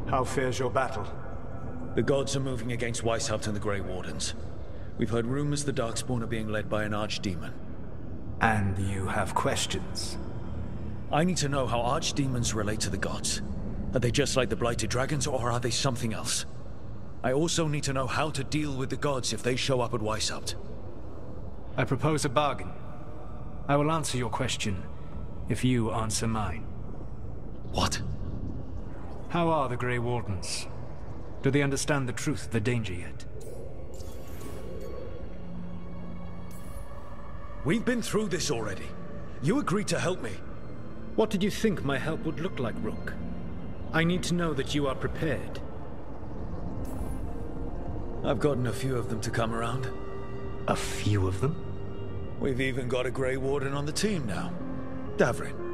How fares your battle? The gods are moving against Weishaupt and the Grey Wardens. We've heard rumors the Darkspawn are being led by an archdemon. And you have questions? I need to know how archdemons relate to the gods. Are they just like the Blighted Dragons, or are they something else? I also need to know how to deal with the gods if they show up at Weishaupt. I propose a bargain. I will answer your question if you answer mine. What? How are the Grey Wardens? Do they understand the truth of the danger yet? We've been through this already. You agreed to help me. What did you think my help would look like, Rook? I need to know that you are prepared. I've gotten a few of them to come around. A few of them? We've even got a Grey Warden on the team now. Davrin.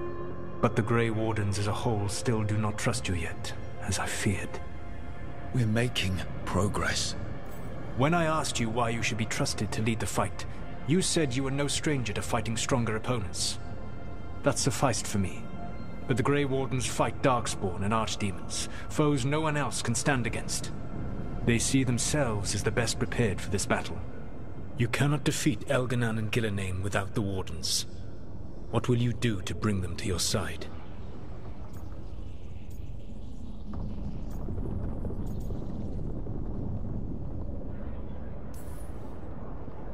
But the Grey Wardens as a whole still do not trust you yet, as I feared. We're making progress. When I asked you why you should be trusted to lead the fight, you said you were no stranger to fighting stronger opponents. That sufficed for me. But the Grey Wardens fight Darkspawn and Archdemons, foes no one else can stand against. They see themselves as the best prepared for this battle. You cannot defeat Elganan and Gillenane without the Wardens. What will you do to bring them to your side?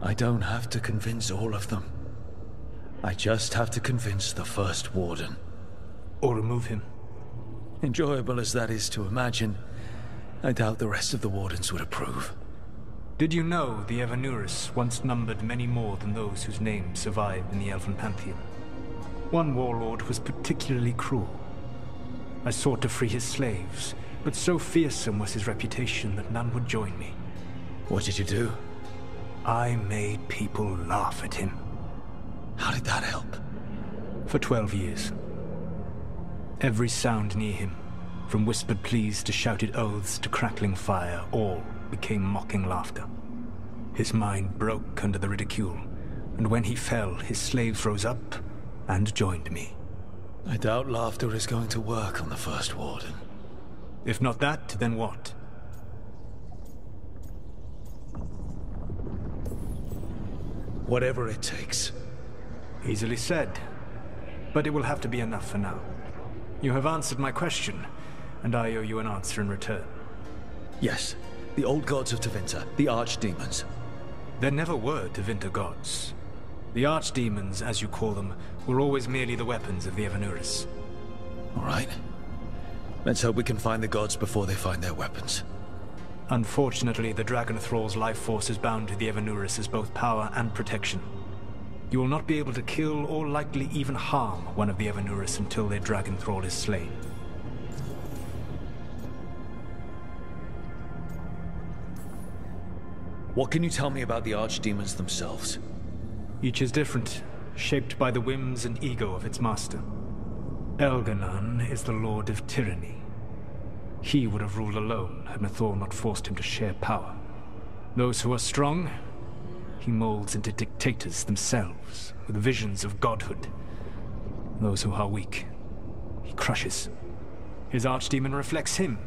I don't have to convince all of them. I just have to convince the first Warden. Or remove him. Enjoyable as that is to imagine, I doubt the rest of the Wardens would approve. Did you know the Evanurus once numbered many more than those whose names survive in the Elven Pantheon? One warlord was particularly cruel. I sought to free his slaves, but so fearsome was his reputation that none would join me. What did you do? I made people laugh at him. How did that help? For 12 years. Every sound near him, from whispered pleas to shouted oaths to crackling fire, all became mocking laughter. His mind broke under the ridicule, and when he fell, his slaves rose up and joined me. I doubt laughter is going to work on the first Warden. If not that, then what? Whatever it takes. Easily said, but it will have to be enough for now. You have answered my question, and I owe you an answer in return. Yes, the old gods of Tevinter, the archdemons. There never were Tevinter gods. The archdemons, as you call them, were always merely the weapons of the Evanurus. All right. Let's hope we can find the gods before they find their weapons. Unfortunately, the Dragon Thrall's life force is bound to the Evanurus as both power and protection. You will not be able to kill or likely even harm one of the Evanurus until their Dragon Thrall is slain. What can you tell me about the archdemons themselves? Each is different, shaped by the whims and ego of its master. Elganan is the Lord of Tyranny. He would have ruled alone had Mathor not forced him to share power. Those who are strong, he molds into dictators themselves, with visions of godhood. Those who are weak, he crushes. His archdemon reflects him.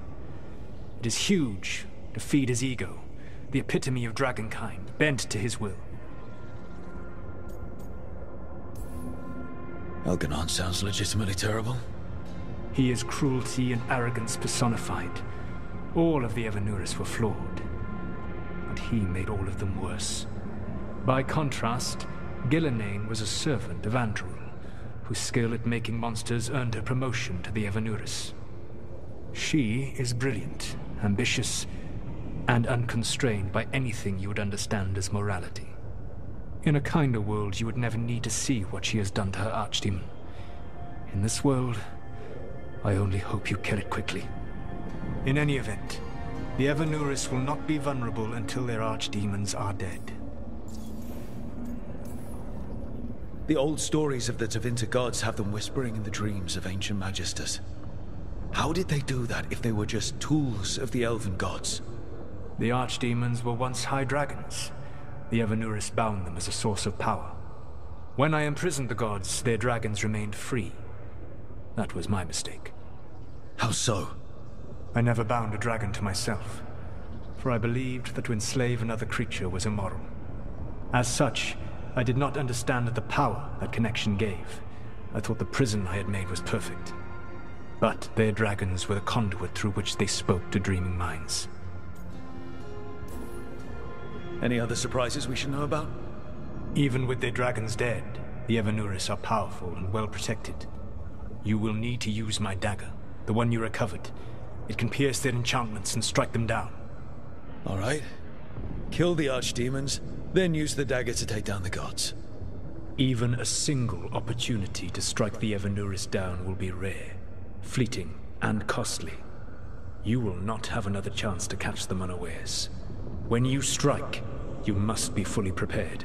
It is huge, to feed his ego, the epitome of dragonkind, bent to his will. Elganan sounds legitimately terrible. He is cruelty and arrogance personified. All of the Evanurus were flawed, but he made all of them worse. By contrast, Gillenane was a servant of Andrul, whose skill at making monsters earned her promotion to the Evanurus. She is brilliant, ambitious, and unconstrained by anything you would understand as morality. In a kinder world, you would never need to see what she has done to her archdemon. In this world, I only hope you kill it quickly. In any event, the Evanurus will not be vulnerable until their archdemons are dead. The old stories of the Tevinter gods have them whispering in the dreams of ancient magisters. How did they do that if they were just tools of the elven gods? The archdemons were once high dragons. The Evanurus bound them as a source of power. When I imprisoned the gods, their dragons remained free. That was my mistake. How so? I never bound a dragon to myself, for I believed that to enslave another creature was immoral. As such, I did not understand the power that connection gave. I thought the prison I had made was perfect. But their dragons were the conduit through which they spoke to dreaming minds. Any other surprises we should know about? Even with their dragons dead, the Evanuris are powerful and well protected. You will need to use my dagger, the one you recovered. It can pierce their enchantments and strike them down. All right. Kill the archdemons, then use the dagger to take down the gods. Even a single opportunity to strike the Evanuris down will be rare, fleeting, and costly. You will not have another chance to catch them unawares. When you strike, you must be fully prepared.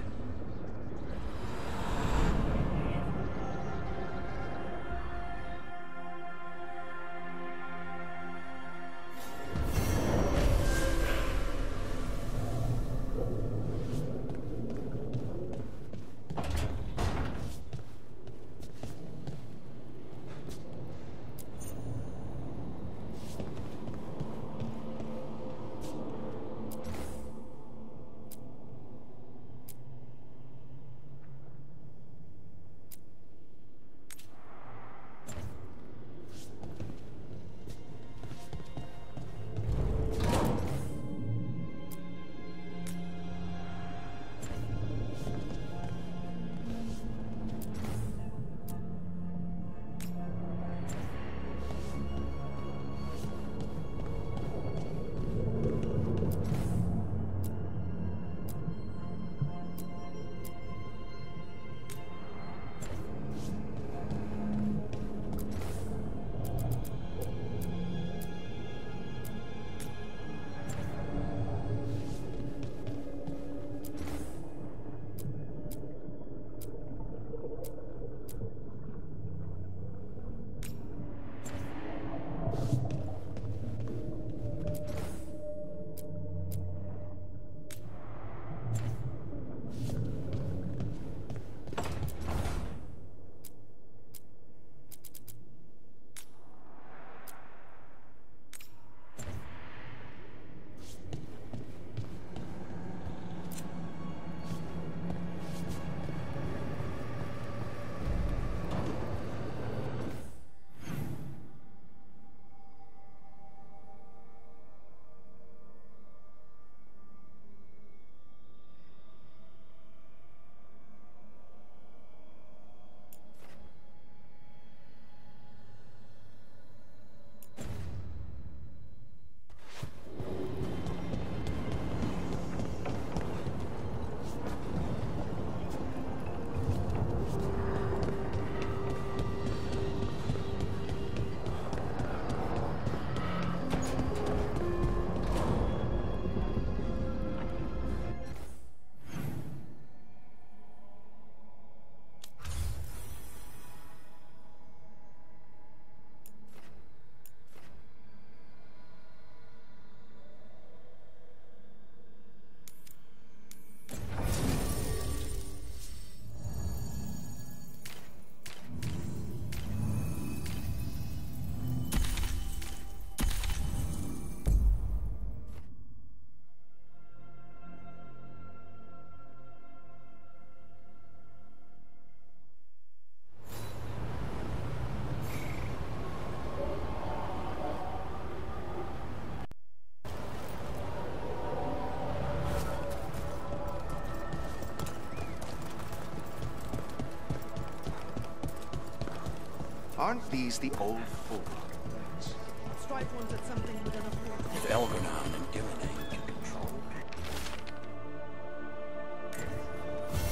Aren't these the old folk arguments? Strike ones at something with enough room. If Elganon and Illidan can control.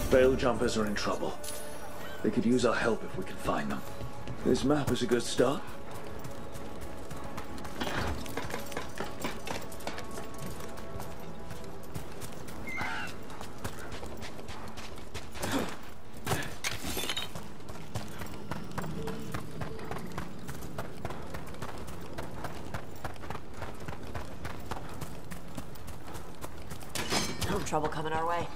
Veil jumpers are in trouble. They could use our help if we can find them. This map is a good start. Trouble coming our way.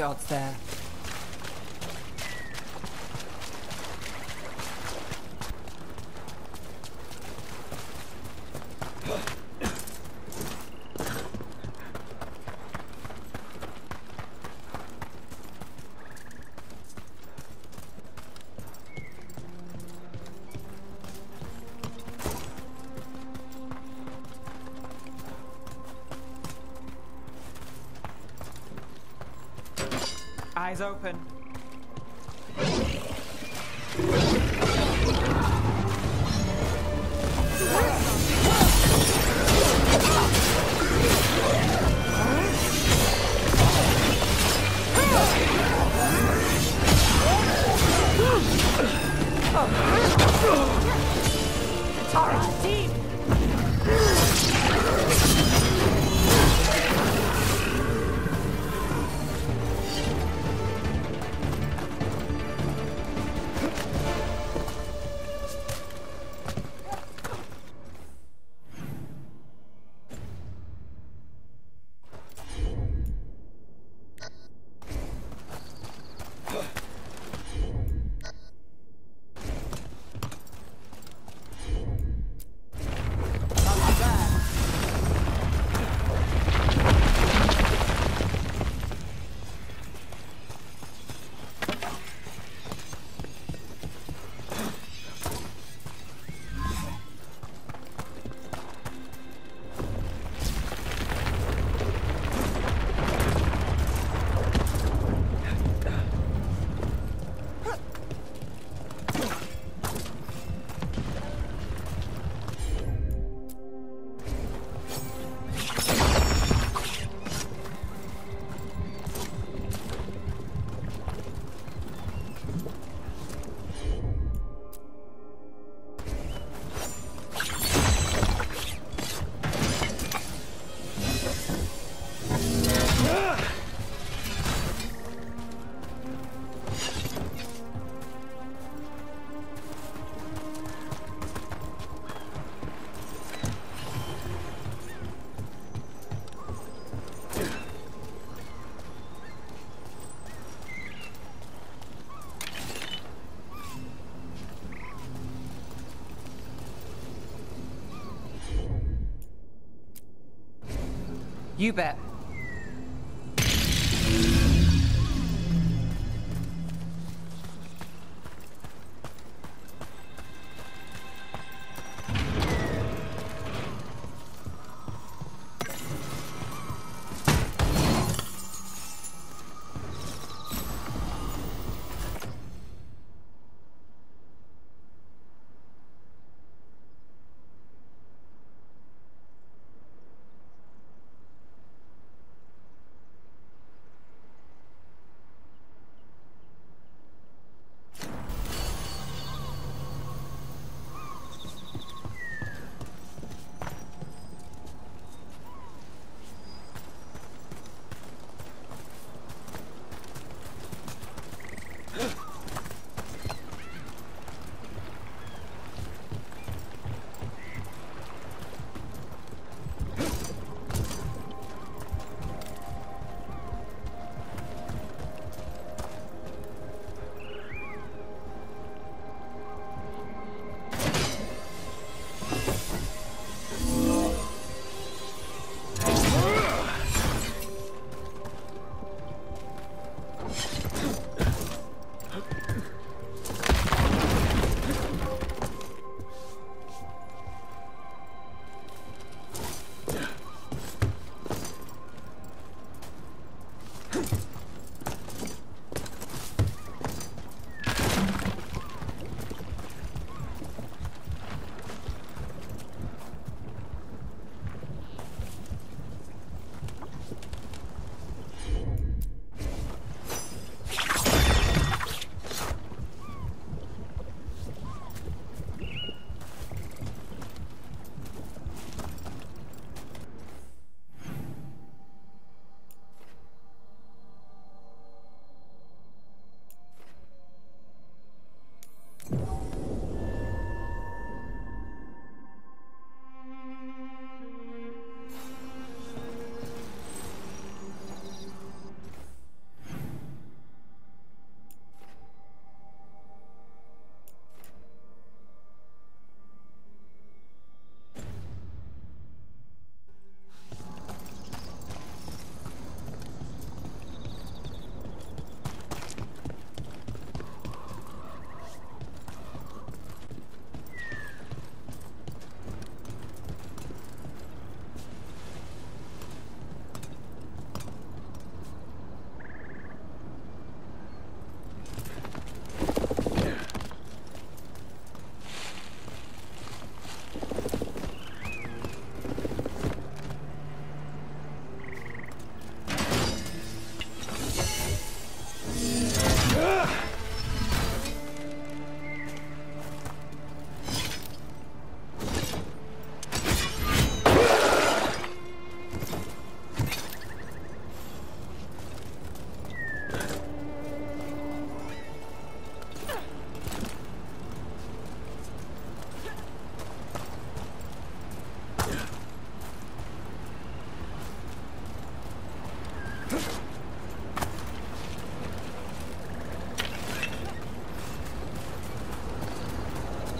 the odds there? Eyes open. Tara, team! You bet.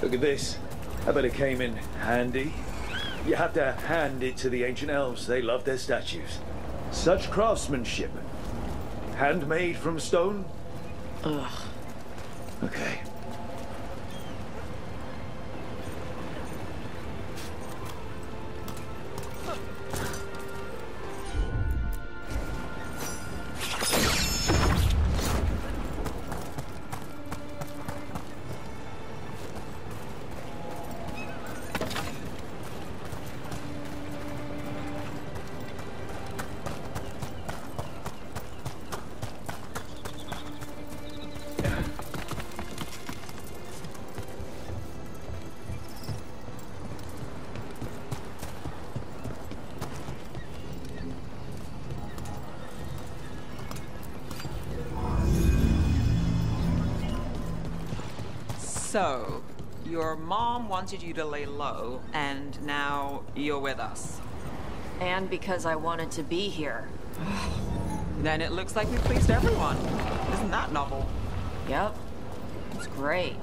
Look at this. I bet it came in handy. You have to hand it to the ancient elves. They love their statues. Such craftsmanship. Handmade from stone? Ugh. Okay. So, your mom wanted you to lay low, and now you're with us. And because I wanted to be here. Then it looks like we pleased everyone. Isn't that novel? Yep. It's great.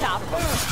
stop them.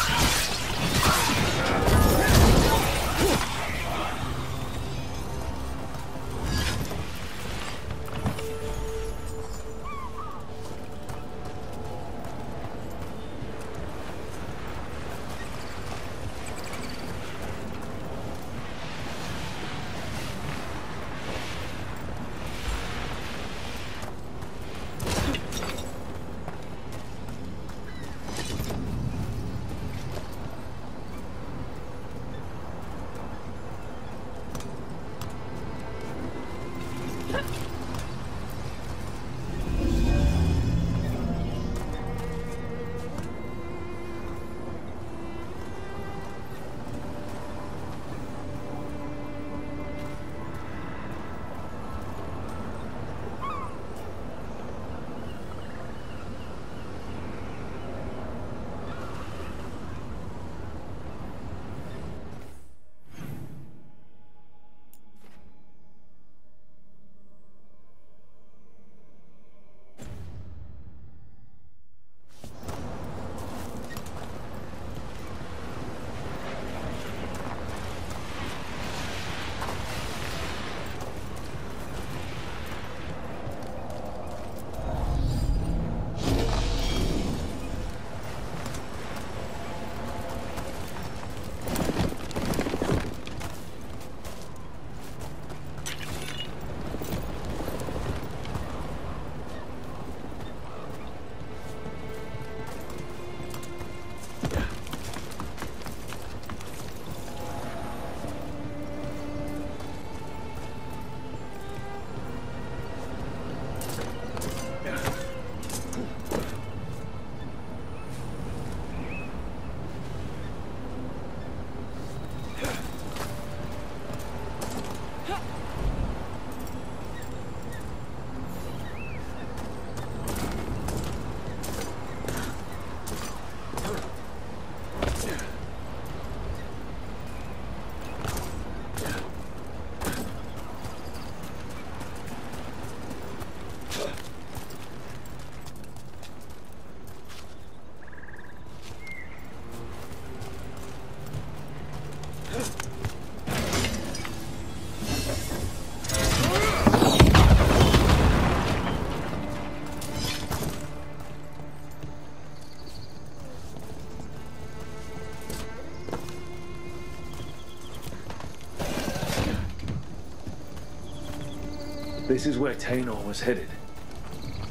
This is where Tainor was headed.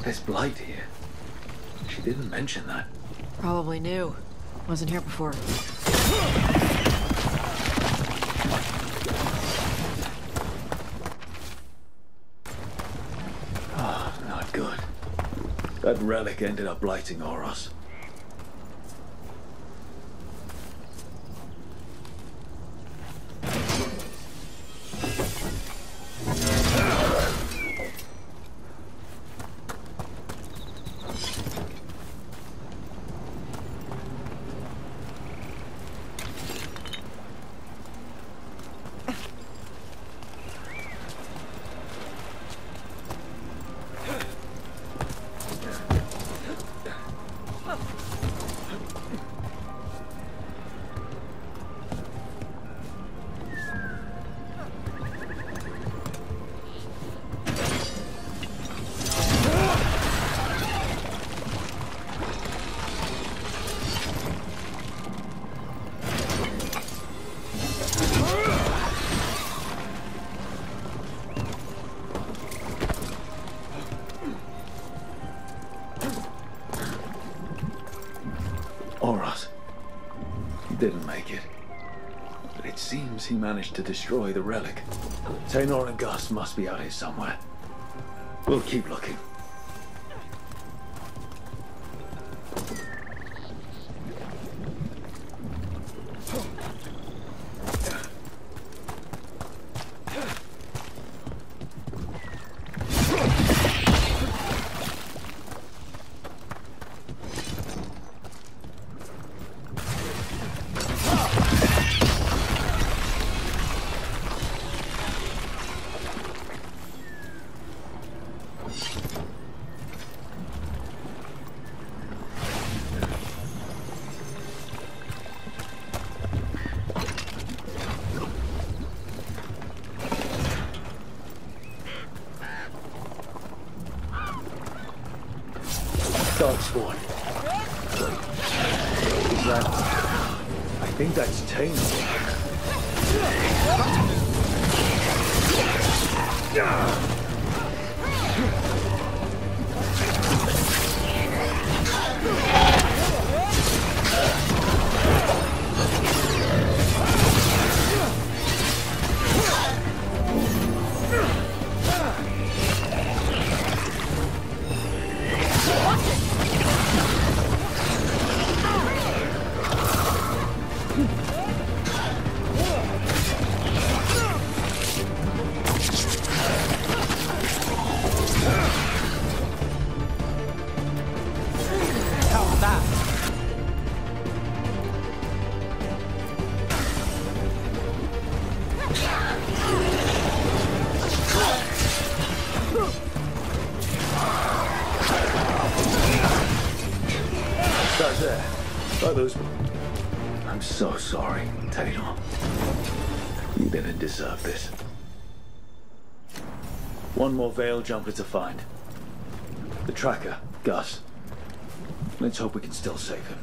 There's blight here. She didn't mention that. Probably new. Wasn't here before. Oh, not good. That relic ended up blighting Oros. Oros. He didn't make it. But it seems he managed to destroy the relic. Tainor and Gus must be out here somewhere. We'll keep looking. I think that's Taylor. I'm so sorry, Taylor. You didn't deserve this. One more Veil jumper to find. The tracker, Gus. Let's hope we can still save him.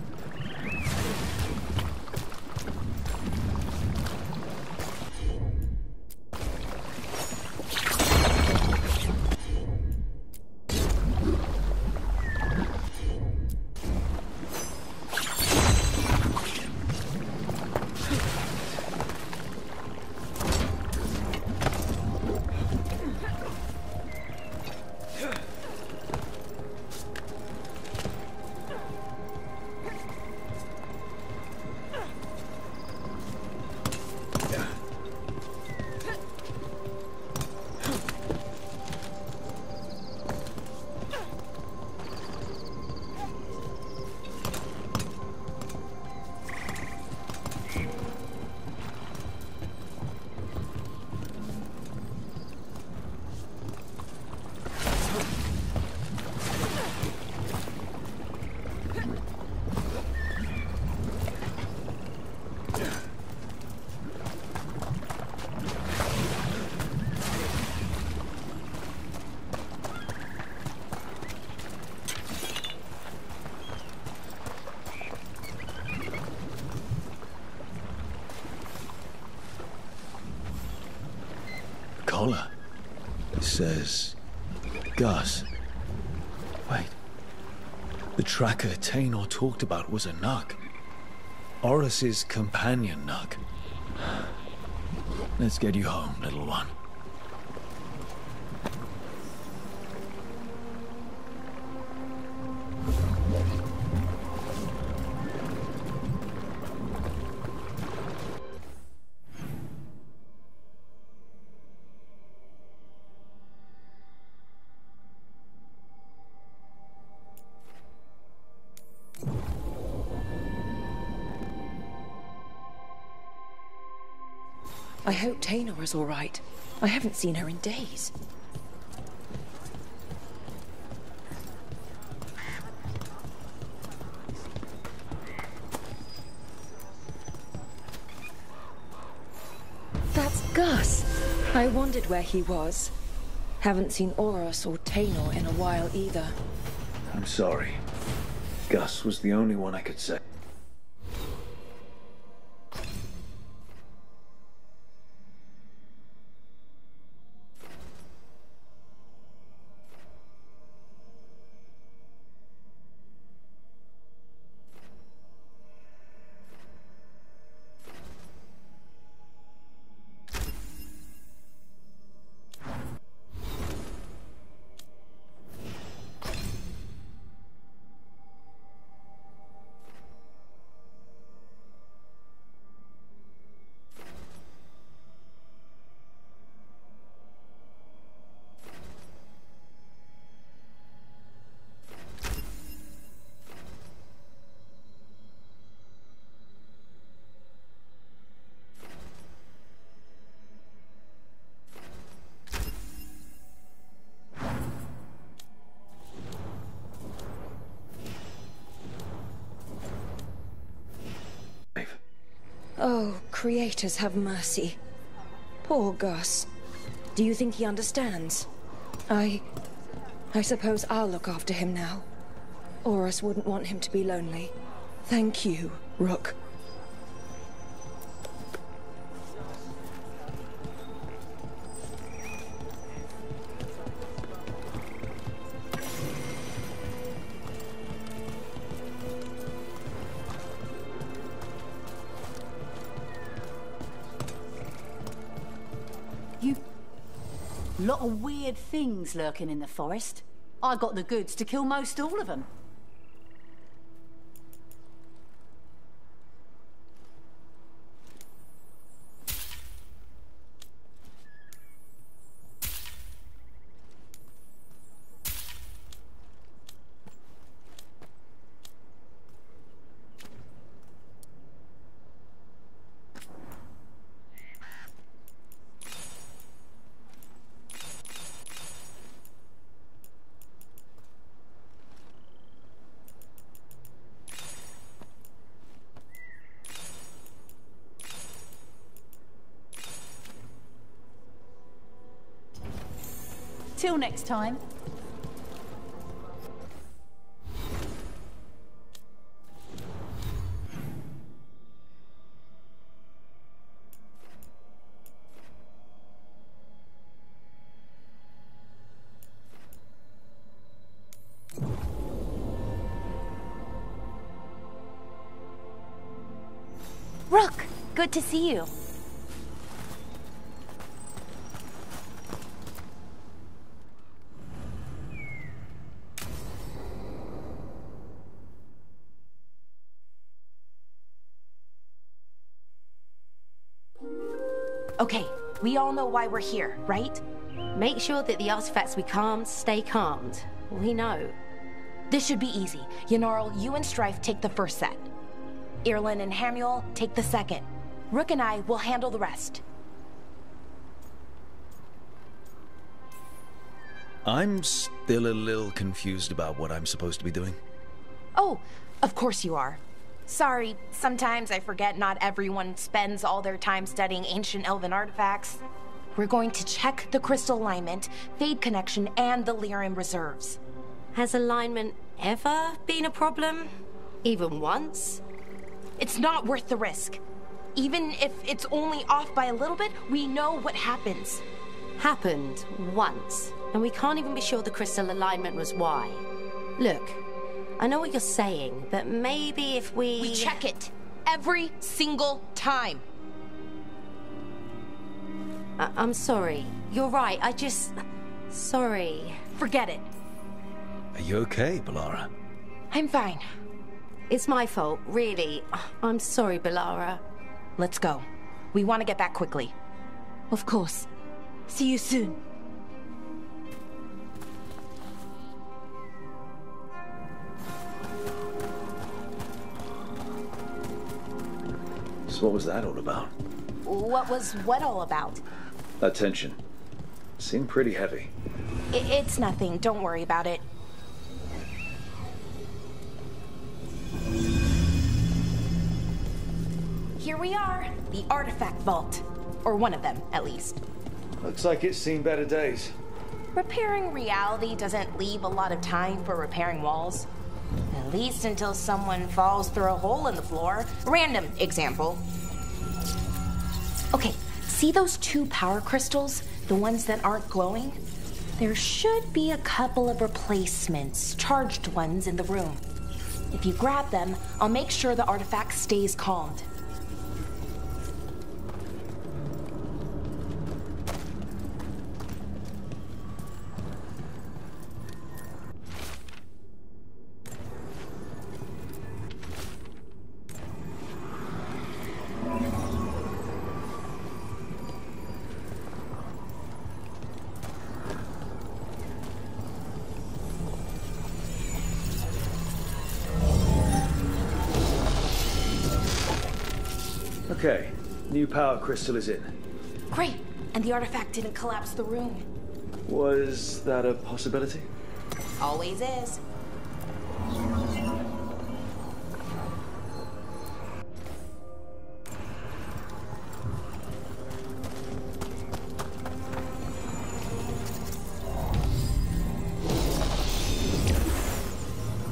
Collar. It says Gus. Wait. The tracker Taynor talked about was a Nug. Horus's companion Nug. Let's get you home, little one. I hope Taynor is all right. I haven't seen her in days. That's Gus. I wondered where he was. Haven't seen Horus or Taynor in a while either. I'm sorry. Gus was the only one I could say. Oh, creators have mercy. Poor Gus. Do you think he understands? I suppose I'll look after him now. Horus wouldn't want him to be lonely. Thank you, Rook. Lot of weird things lurking in the forest. I got the goods to kill most all of them. Till next time. Rook, good to see you. Okay, we all know why we're here, right? Make sure that the artifacts we calmed stay calmed. We know. This should be easy. Yanarl, you and Strife take the first set. Irlin and Hamuel take the second. Rook and I will handle the rest. I'm still a little confused about what I'm supposed to be doing. Oh, of course you are. Sorry, sometimes I forget not everyone spends all their time studying ancient elven artifacts. We're going to check the crystal alignment, fade connection, and the Lyran reserves. Has alignment ever been a problem? Even once? It's not worth the risk. Even if it's only off by a little bit, we know what happens. Happened once, and we can't even be sure the crystal alignment was why. Look, I know what you're saying, but maybe if We check it every single time. I'm sorry. You're right, sorry. Forget it. Are you okay, Balara? I'm fine. It's my fault, really. I'm sorry, Balara. Let's go. We want to get back quickly. Of course. See you soon. So what was that all about? What was what all about? That tension. Seemed pretty heavy. It's nothing. Don't worry about it. Here we are. The artifact vault. Or one of them, at least. Looks like it's seen better days. Repairing reality doesn't leave a lot of time for repairing walls. At least until someone falls through a hole in the floor. Random example. Okay, see those two power crystals? The ones that aren't glowing? There should be a couple of replacements, charged ones in the room. If you grab them, I'll make sure the artifact stays calmed. Okay, new power crystal is in. Great, and the artifact didn't collapse the room. Was that a possibility? Always is.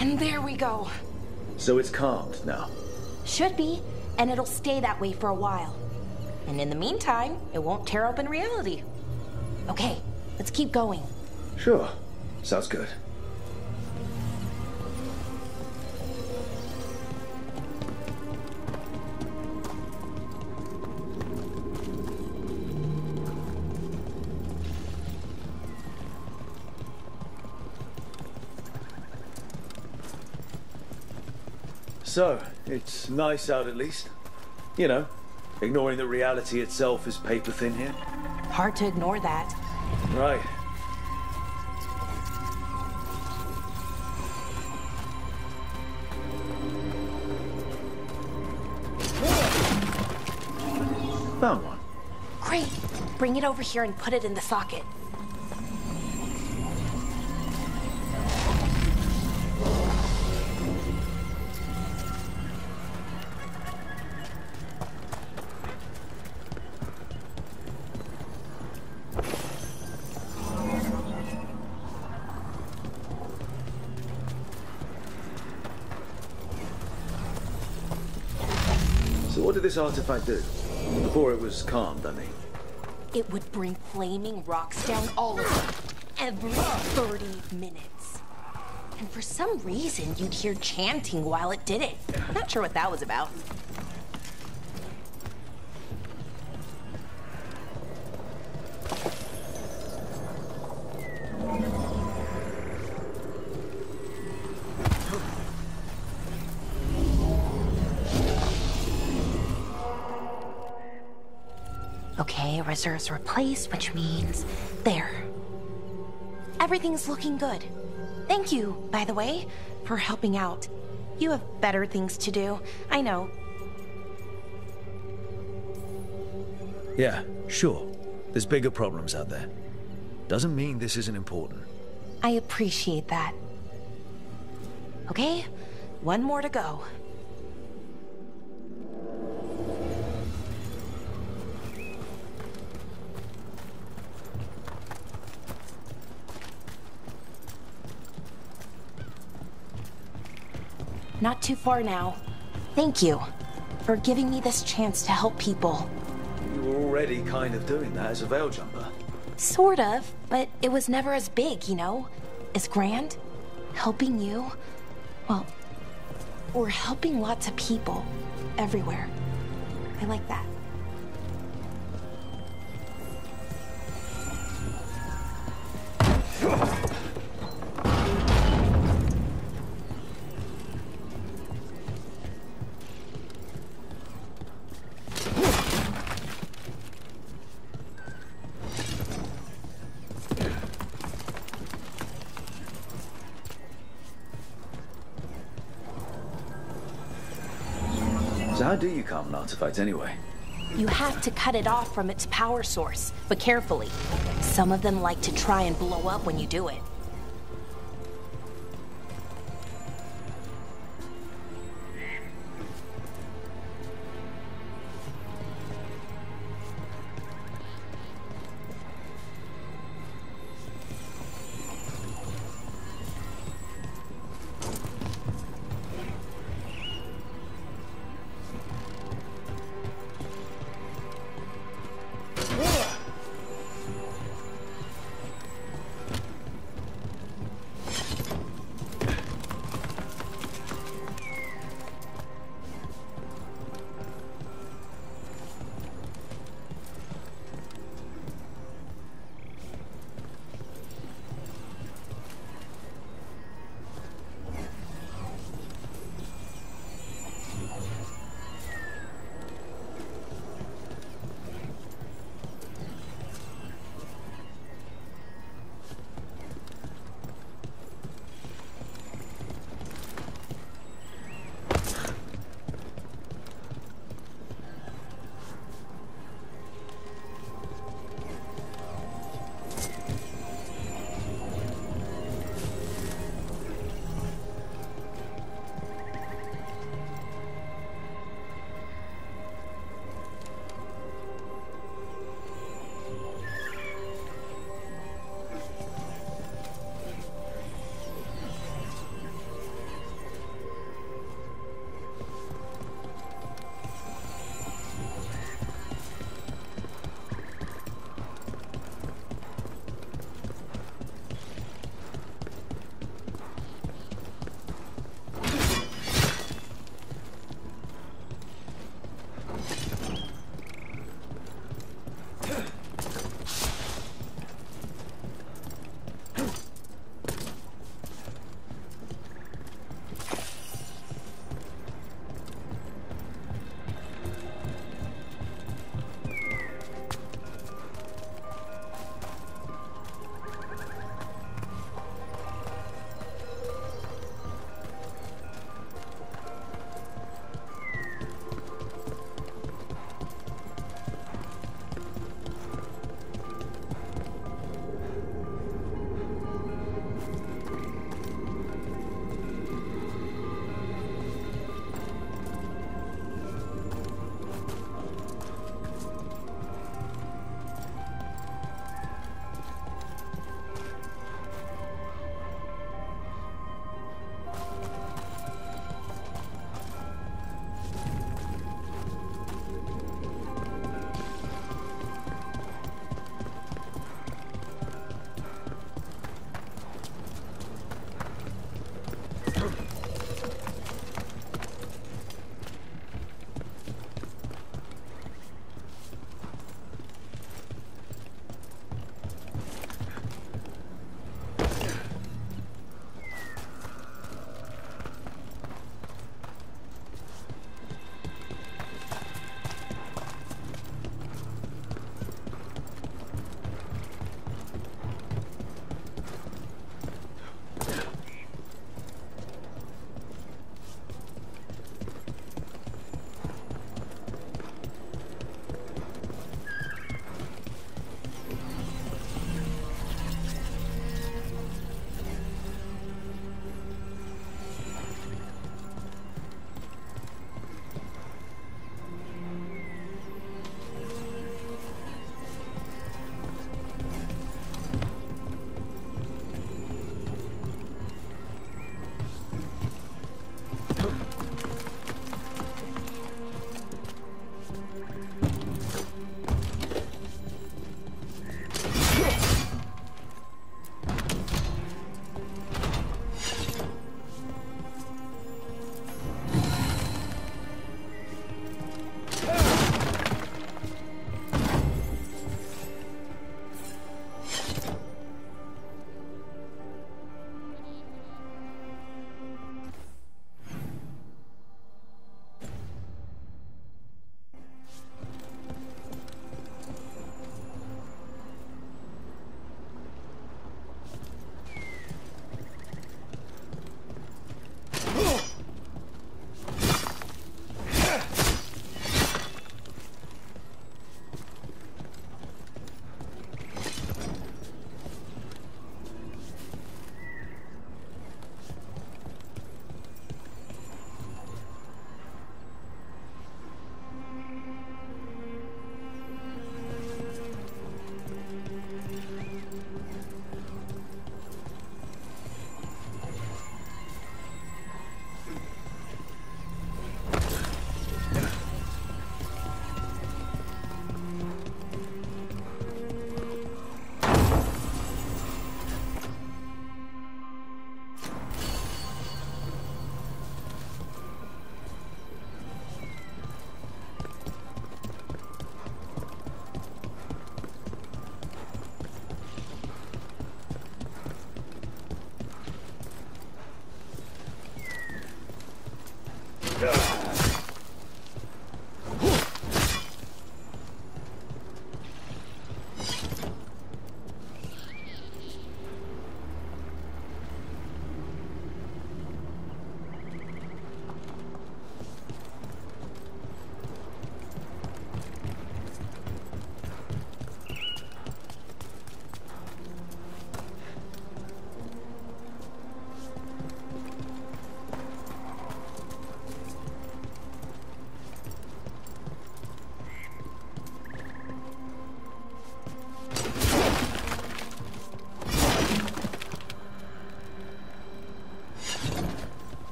And there we go. So it's calmed now? Should be, and it'll stay that way for a while. And in the meantime, it won't tear open reality. Okay, let's keep going. Sure. Sounds good. So, it's nice out at least. You know, ignoring that reality itself is paper thin here. Hard to ignore that. Right. Found one. Great. Bring it over here and put it in the socket. So what did this artifact do? Before it was calmed, I mean. It would bring flaming rocks down all of them, every 30 minutes. And for some reason, you'd hear chanting while it did it. Not sure what that was about. Okay, reserves replaced, which means there. Everything's looking good. Thank you, by the way, for helping out. You have better things to do, I know. Yeah, sure. There's bigger problems out there. Doesn't mean this isn't important. I appreciate that. Okay, one more to go. Not too far now. Thank you for giving me this chance to help people. You were already kind of doing that as a veil jumper. Sort of, but it was never as big, you know? As grand. Helping you. Well, we're helping lots of people. Everywhere. I like that. So how do you calm an artifact anyway? You have to cut it off from its power source, but carefully. Some of them like to try and blow up when you do it.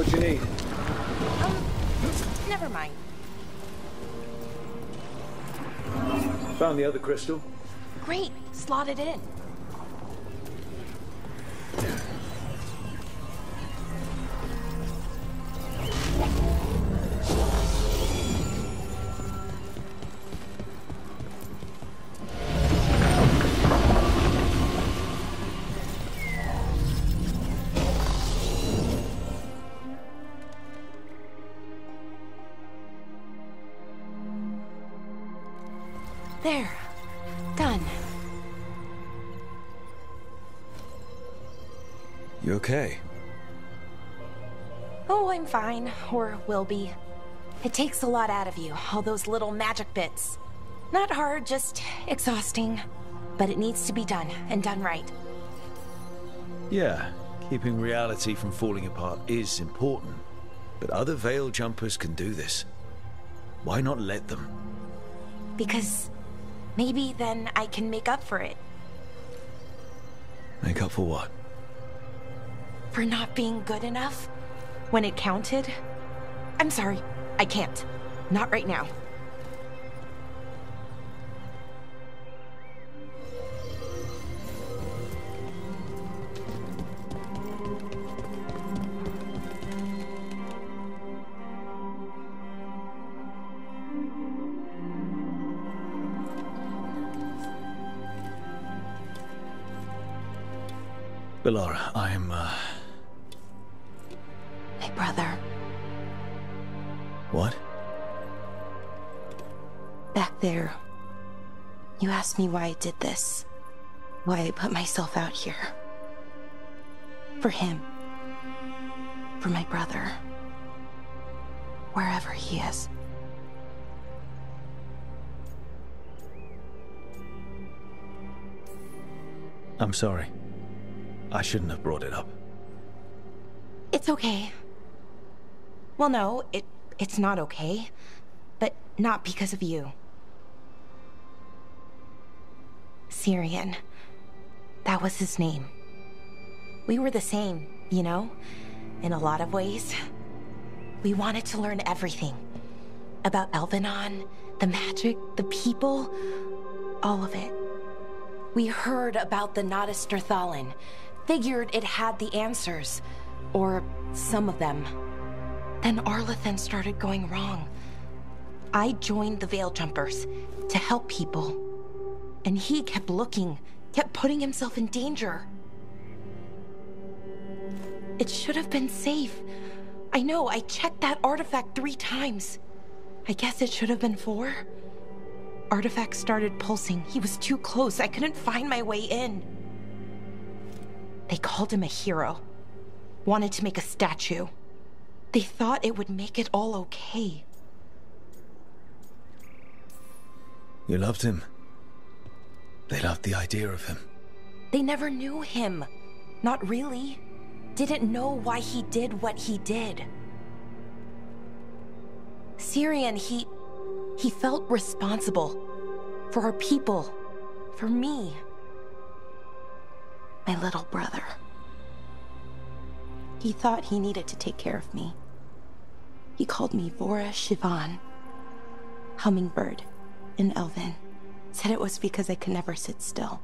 What you need? Never mind. Found the other crystal. Great, slot it in. There. Done. You okay? Oh, I'm fine. Or will be. It takes a lot out of you, all those little magic bits. Not hard, just exhausting. But it needs to be done, and done right. Yeah, keeping reality from falling apart is important. But other Veil Jumpers can do this. Why not let them? Because maybe then I can make up for it. Make up for what? For not being good enough when it counted. I'm sorry, I can't. Not right now. Bellara, I'm, My brother. What? Back there. You asked me why I did this. Why I put myself out here. For him. For my brother. Wherever he is. I'm sorry. I shouldn't have brought it up. It's okay. Well, no, it's not okay. But not because of you. Syrian. That was his name. We were the same, you know? In a lot of ways. We wanted to learn everything. About Elvenon, the magic, the people, all of it. We heard about the Nodus Strathallan. Figured it had the answers. Or some of them. Then Arlathan started going wrong. I joined the Veil Jumpers to help people. And he kept looking, kept putting himself in danger. It should have been safe. I know, I checked that artifact 3 times. I guess it should have been 4. Artifact started pulsing. He was too close. I couldn't find my way in. They called him a hero. Wanted to make a statue. They thought it would make it all okay. You loved him. They loved the idea of him. They never knew him. Not really. Didn't know why he did what he did. Syrian, he felt responsible. For our people. For me. My little brother. He thought he needed to take care of me. He called me Vora Shivan. Hummingbird in Elven. Said it was because I could never sit still.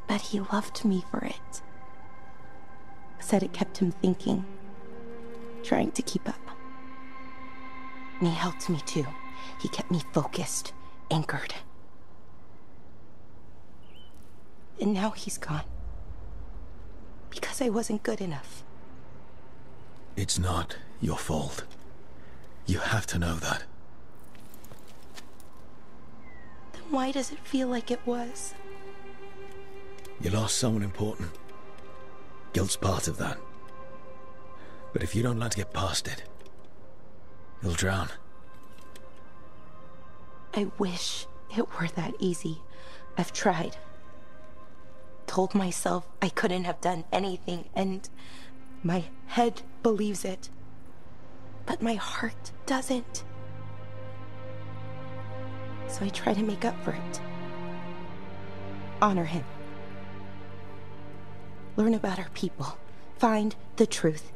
But he loved me for it. Said it kept him thinking. Trying to keep up. And he helped me too. He kept me focused, anchored. And now he's gone. Because I wasn't good enough. It's not your fault. You have to know that. Then why does it feel like it was? You lost someone important. Guilt's part of that. But if you don't learn to get past it, you'll drown. I wish it were that easy. I've tried. Told myself I couldn't have done anything, and my head believes it. But my heart doesn't. So I try to make up for it. Honor him. Learn about our people. find the truth.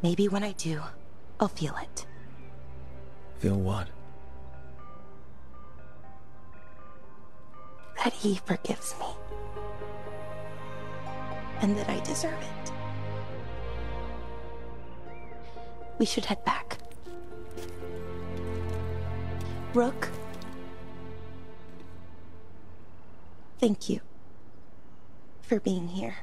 Maybe when I do, I'll feel it. Feel what? That he forgives me. And that I deserve it. We should head back. Rook, thank you for being here.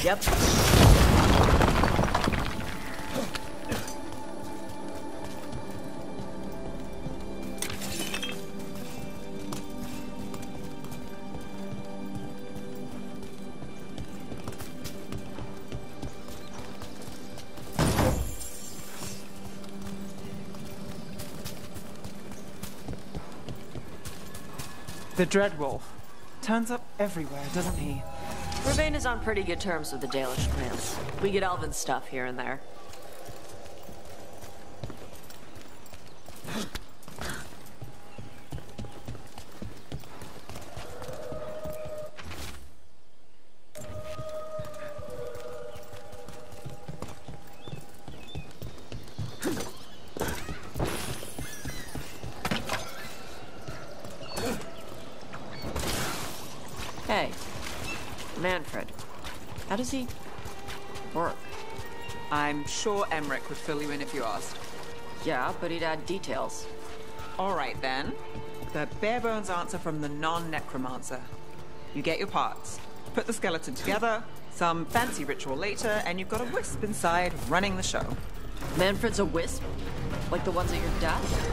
Yep. The Dreadwolf turns up everywhere, doesn't he? Ravane is on pretty good terms with the Dalish clans. We get elven stuff here and there. Hey, Manfred, how does he work? I'm sure Emmerich would fill you in if you asked. Yeah, but he'd add details. All right, then. The bare-bones answer from the non-necromancer. You get your parts, put the skeleton together, some fancy ritual later, and you've got a wisp inside running the show. Manfred's a wisp? Like the ones at your desk?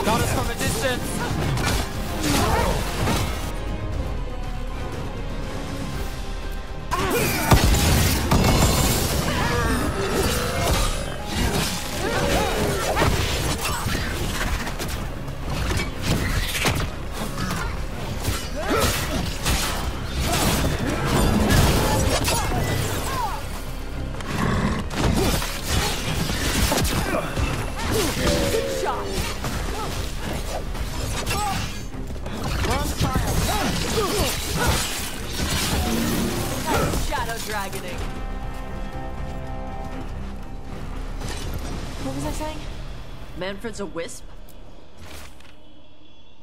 Got us from a distance! Dragoning. What was I saying? Manfred's a wisp?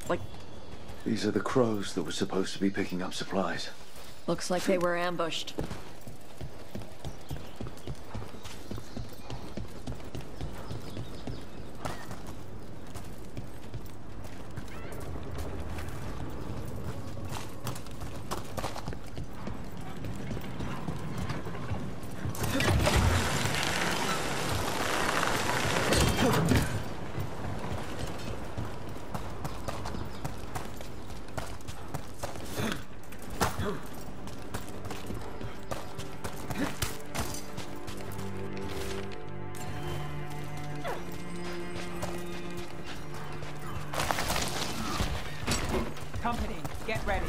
Like... These are the crows that were supposed to be picking up supplies. Looks like they were ambushed. Company, get ready.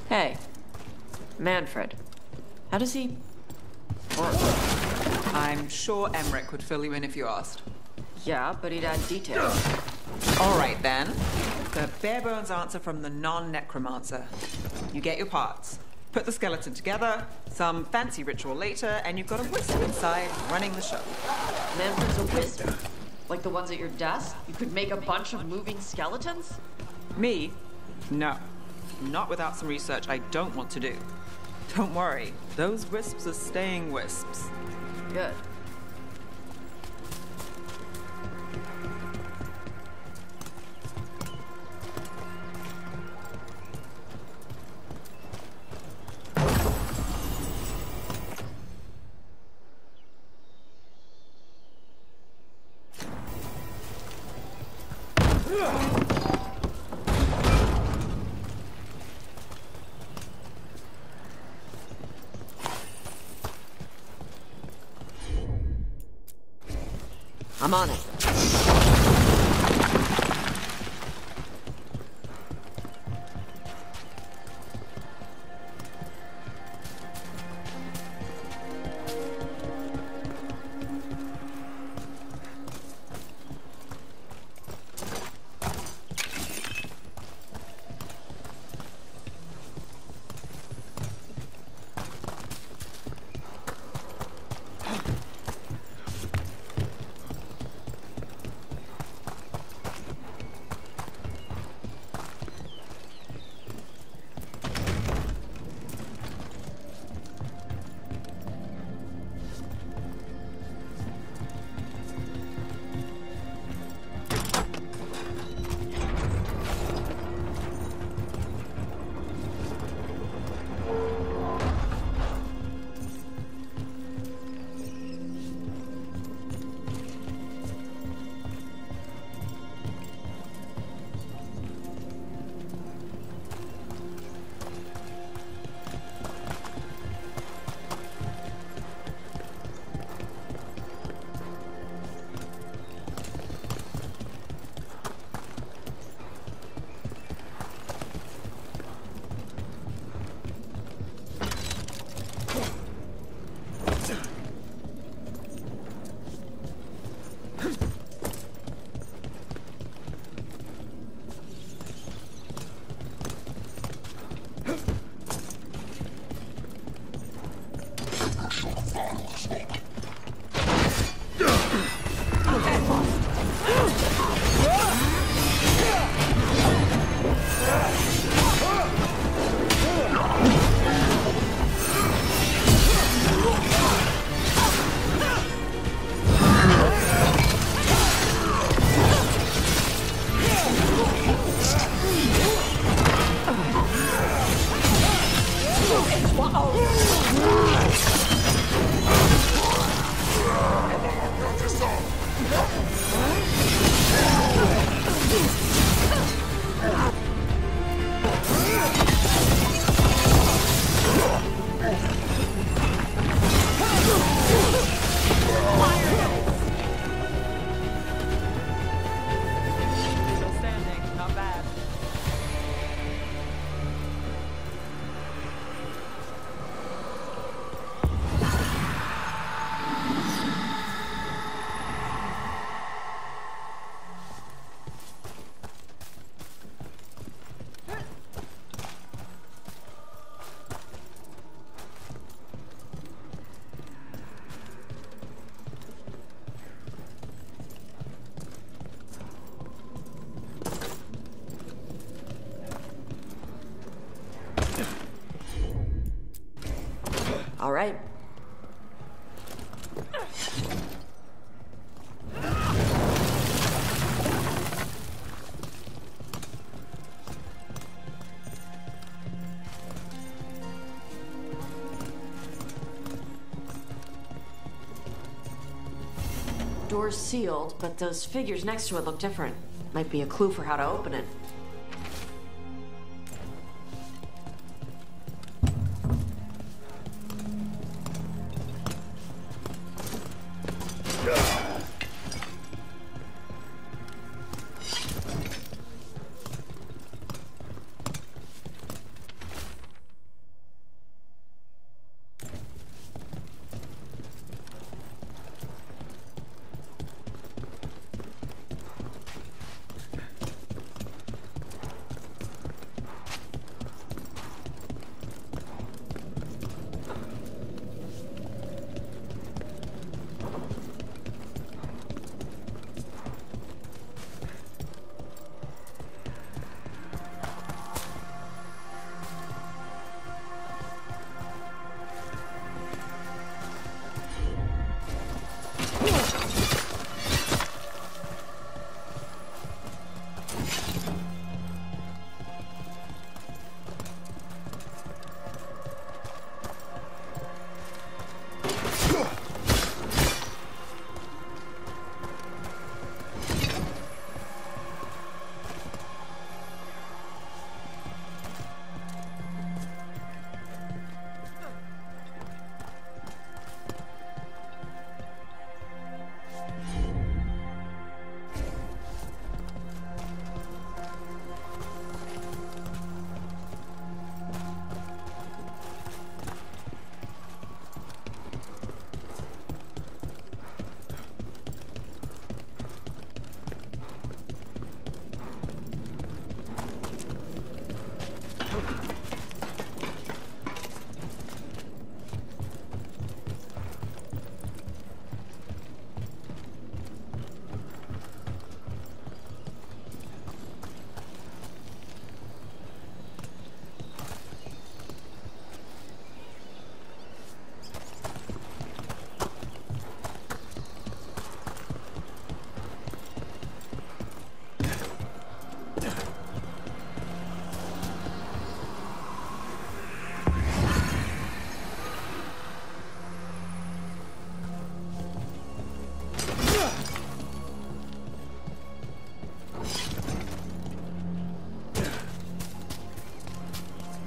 Hey, Manfred. How does he... I'm sure Emmerich would fill you in if you asked. Yeah, but he'd add details. All right, then. The bare-bones answer from the non-necromancer. You get your parts, put the skeleton together, some fancy ritual later, and you've got a wisp inside running the show. Manfred's a wizard. Like the ones at your desk? You could make a bunch of moving skeletons? Me? No. Not without some research I don't want to do. Don't worry, those wisps are staying wisps. Good. I'm on it. All right. Door's sealed, but those figures next to it look different. Might be a clue for how to open it.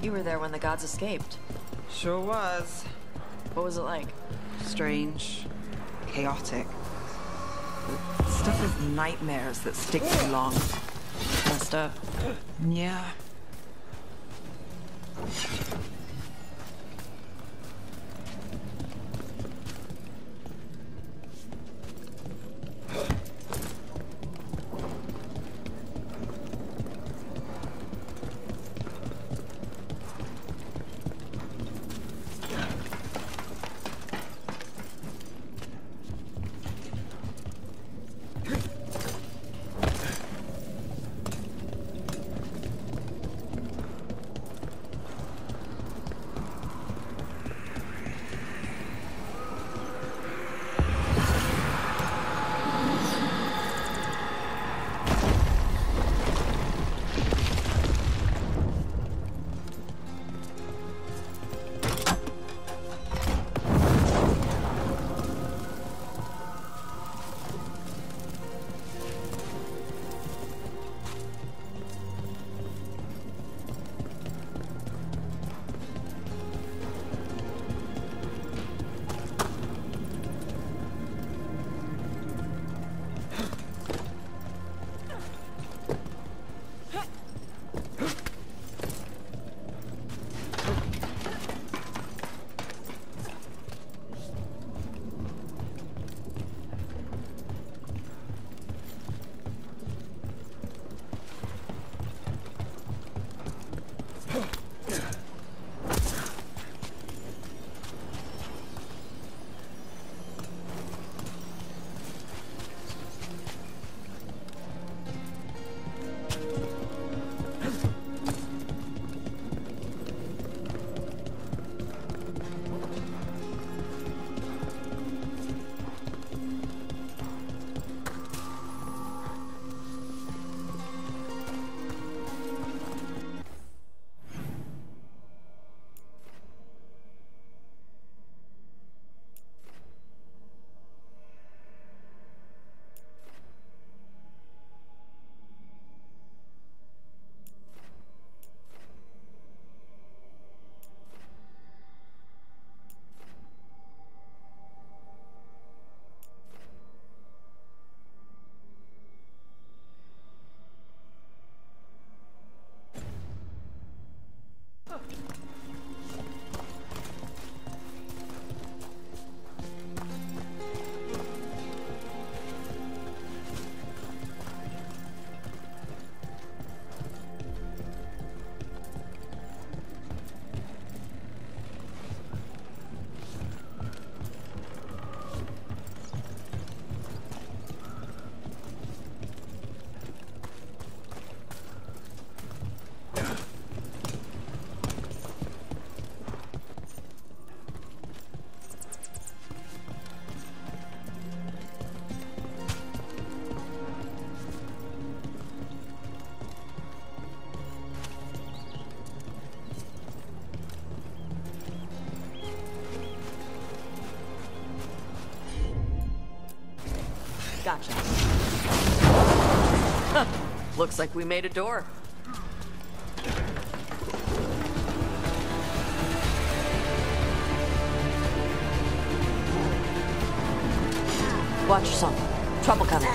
You were there when the gods escaped. Sure was. What was it like? Strange. Chaotic. Stuff with nightmares that stick too long. Messed up. Yeah. Gotcha. Looks like we made a door. Watch yourself. Trouble coming.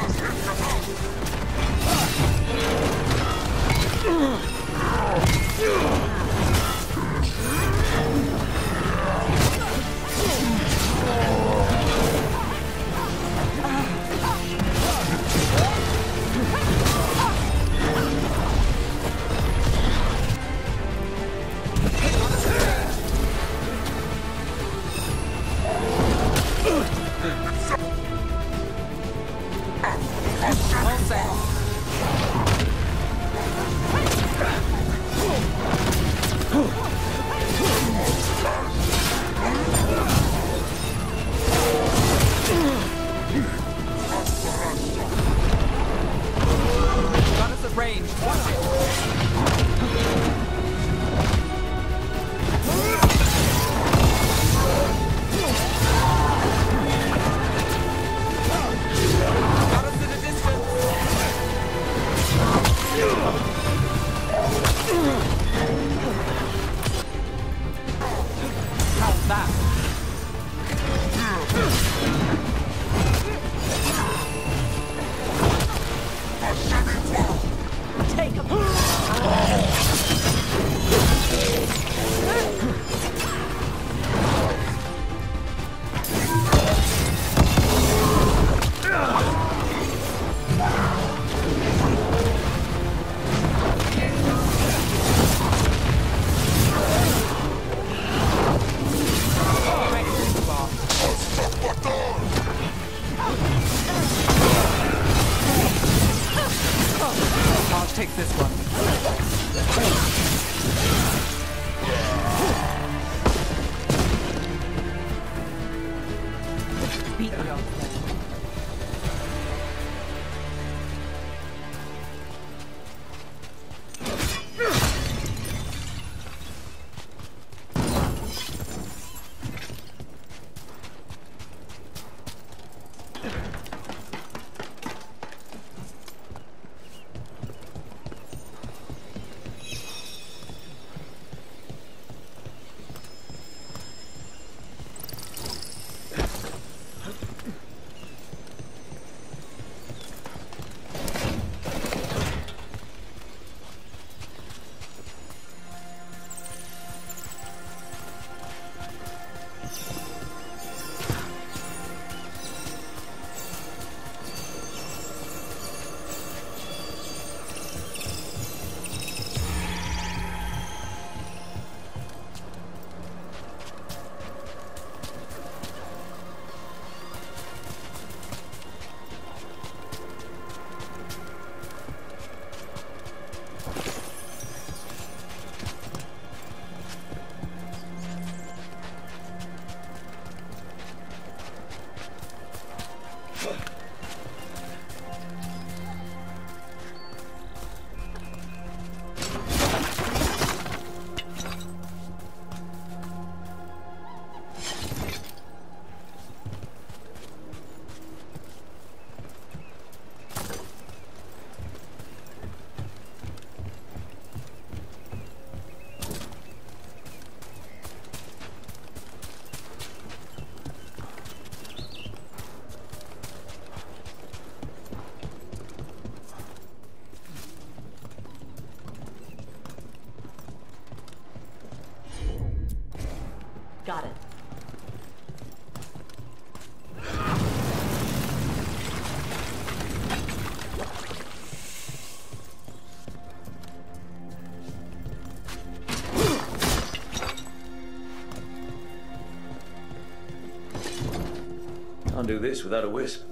Take this one. Beat me up. Got it. Can't do this without a wisp.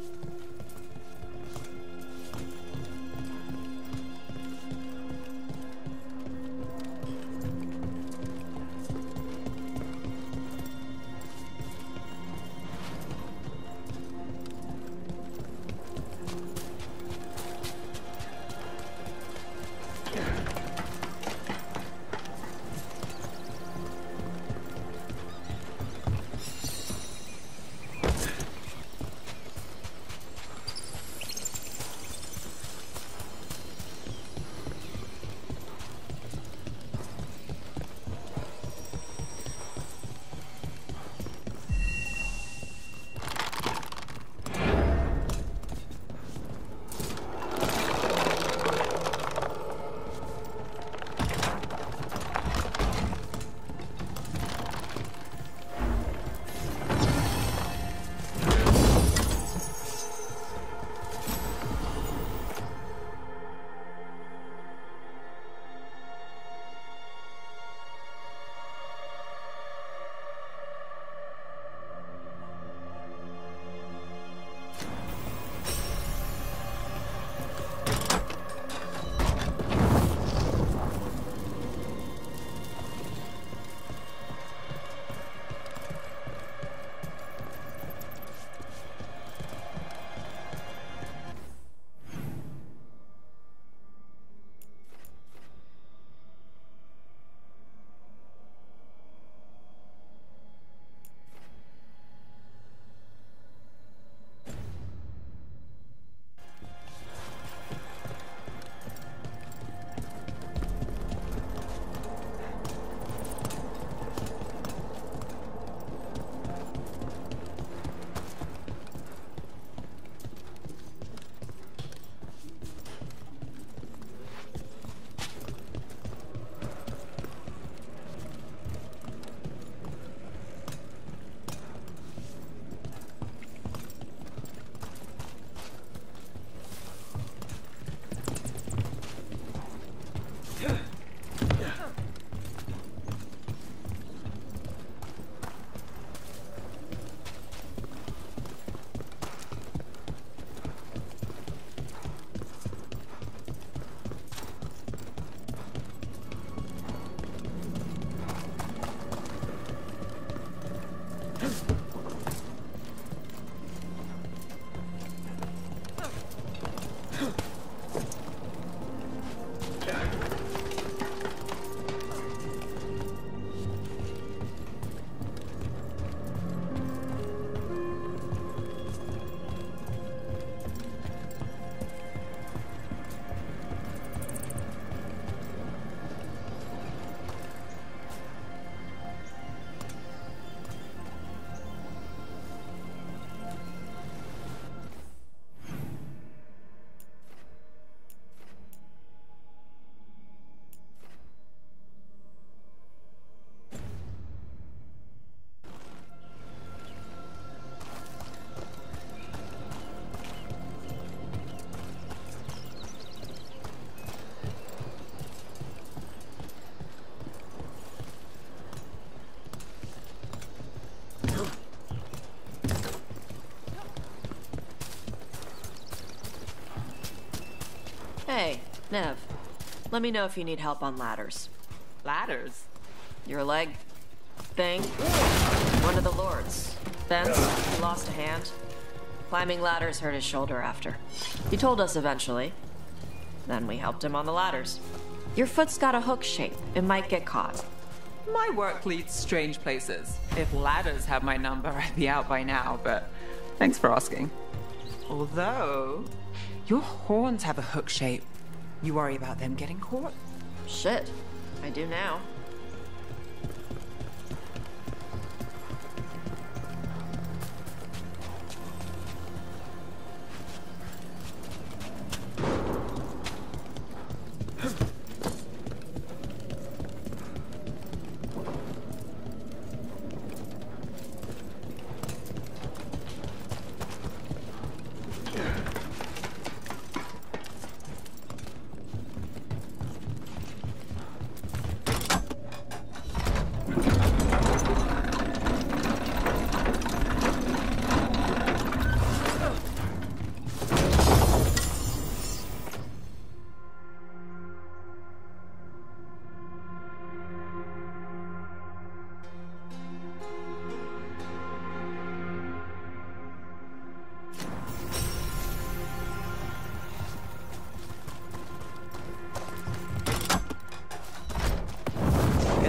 Let me know if you need help on ladders. Ladders? Your leg thing? One of the lords. Vince, he lost a hand. Climbing ladders hurt his shoulder after. He told us eventually. Then we helped him on the ladders. Your foot's got a hook shape. It might get caught. My work leads strange places. If ladders had my number, I'd be out by now, but thanks for asking. Although, your horns have a hook shape. You worry about them getting caught? Shit. I do now.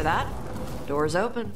That? Door's open.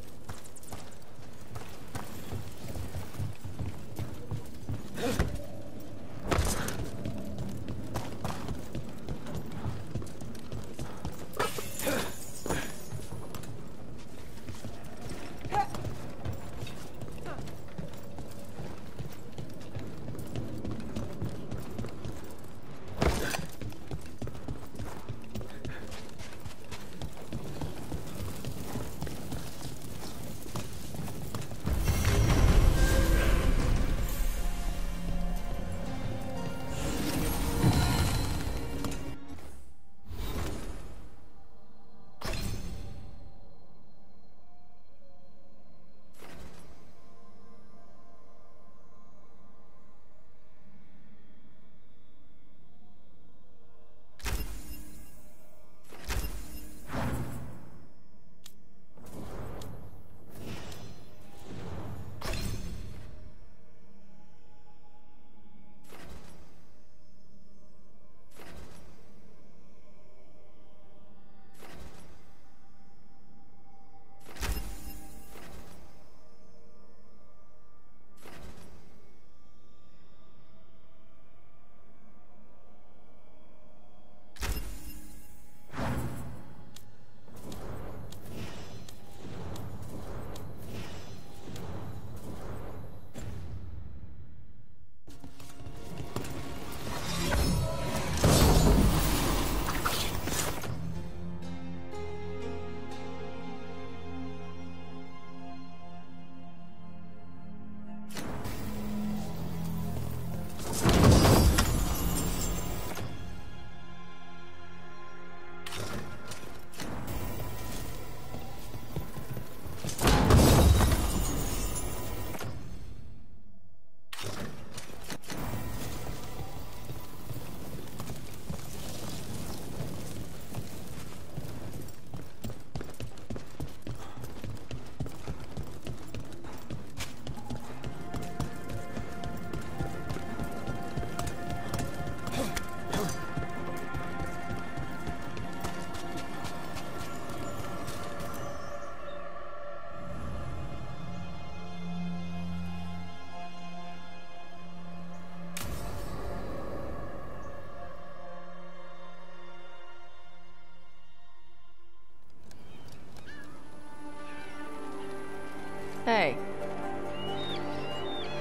Hey.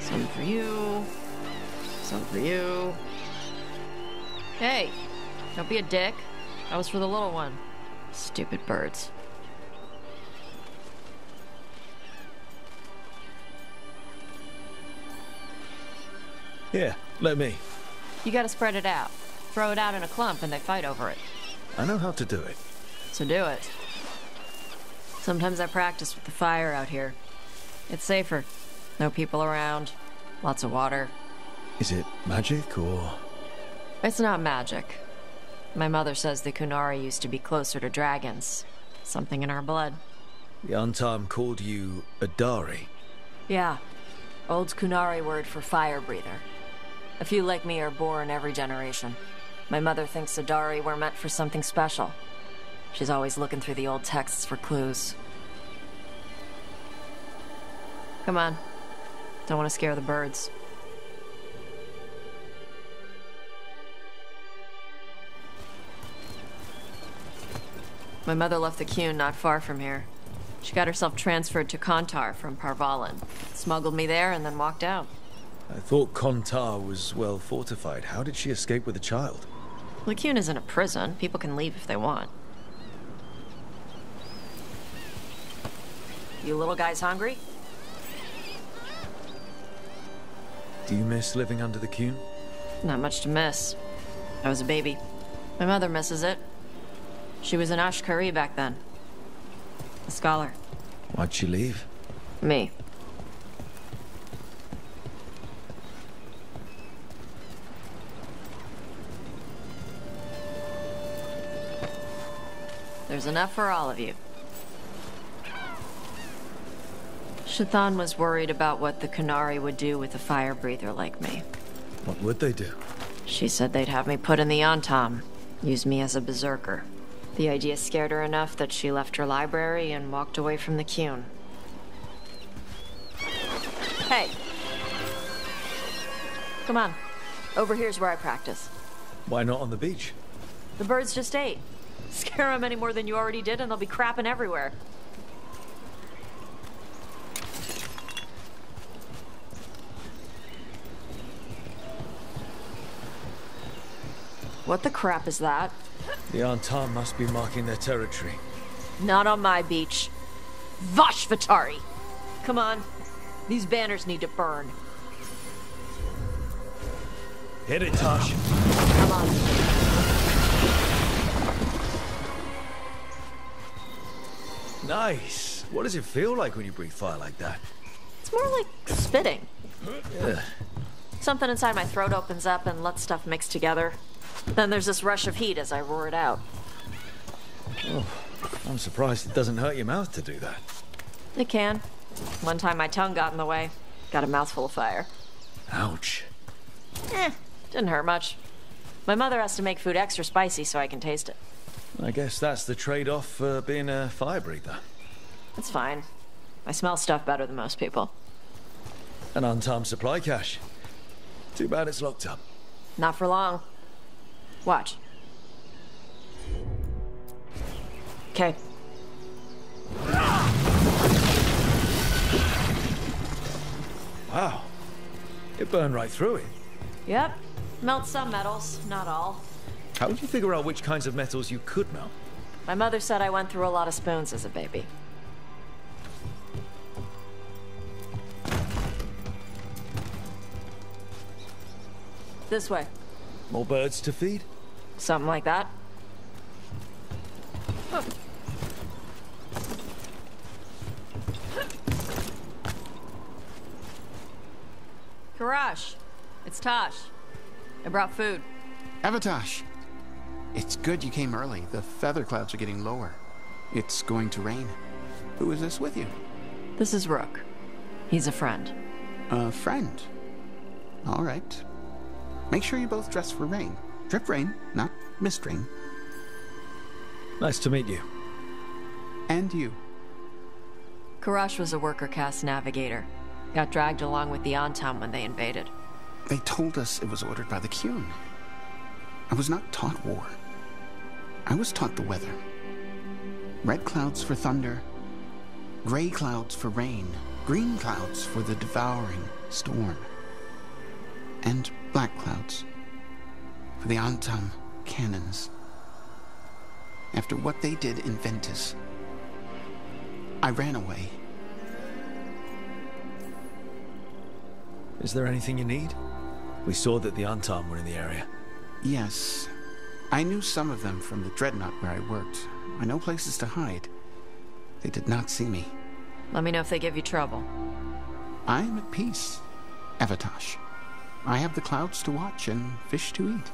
Some for you. Some for you. Hey, don't be a dick. That was for the little one. Stupid birds. Here, let me. You gotta spread it out. Throw it out in a clump and they fight over it. I know how to do it. So do it. Sometimes I practice with the fire out here. It's safer. No people around. Lots of water. Is it magic or...? It's not magic. My mother says the Kunari used to be closer to dragons. Something in our blood. The Antam called you a Dari. Yeah. Old Kunari word for fire breather. A few like me are born every generation. My mother thinks the Dari were meant for something special. She's always looking through the old texts for clues. Come on. Don't want to scare the birds. My mother left the Qun not far from here. She got herself transferred to Kontar from Parvalan. Smuggled me there and then walked out. I thought Kontar was well fortified. How did she escape with a child? The Qun isn't a prison. People can leave if they want. You little guys hungry? Do you miss living under the Qun? Not much to miss. I was a baby. My mother misses it. She was an Ashkari back then. A scholar. Why'd she leave? Me. There's enough for all of you. Shathan was worried about what the Kunari would do with a fire breather like me. What would they do? She said they'd have me put in the Antam, use me as a berserker. The idea scared her enough that she left her library and walked away from the Qun. Hey! Come on. Over here's where I practice. Why not on the beach? The birds just ate. Scare them any more than you already did and they'll be crapping everywhere. What the crap is that? The Antam must be marking their territory. Not on my beach. Vashvatari! Come on. These banners need to burn. Hit it, Tosh. Come on. Nice. What does it feel like when you breathe fire like that? It's more like spitting. Yeah. Something inside my throat opens up and lets stuff mix together. Then there's this rush of heat as I roar it out. Oh, I'm surprised it doesn't hurt your mouth to do that. It can. One time my tongue got in the way. Got a mouthful of fire. Ouch. Didn't hurt much. My mother has to make food extra spicy so I can taste it. I guess that's the trade-off for being a fire breather. It's fine. I smell stuff better than most people. An untimed supply cache. Too bad it's locked up. Not for long. Watch. Okay. Wow. It burned right through it. Yep. Melt some metals, not all. How did you figure out which kinds of metals you could melt? My mother said I went through a lot of spoons as a baby. This way. More birds to feed? Something like that. Karash, it's Tosh. I brought food. Avatosh, it's good you came early. The feather clouds are getting lower. It's going to rain. Who is this with you? This is Rook. He's a friend. A friend? All right. Make sure you both dress for rain. Drip rain, not mist rain. Nice to meet you. And you. Karash was a worker caste navigator. Got dragged along with the Antam when they invaded. They told us it was ordered by the Qun. I was not taught war. I was taught the weather. Red clouds for thunder, gray clouds for rain, green clouds for the devouring storm, and black clouds for the Antam cannons. After what they did in Ventus, I ran away. Is there anything you need? We saw that the Antam were in the area. Yes. I knew some of them from the Dreadnought where I worked. I know places to hide. They did not see me. Let me know if they give you trouble. I am at peace, Avatosh. I have the clouds to watch and fish to eat.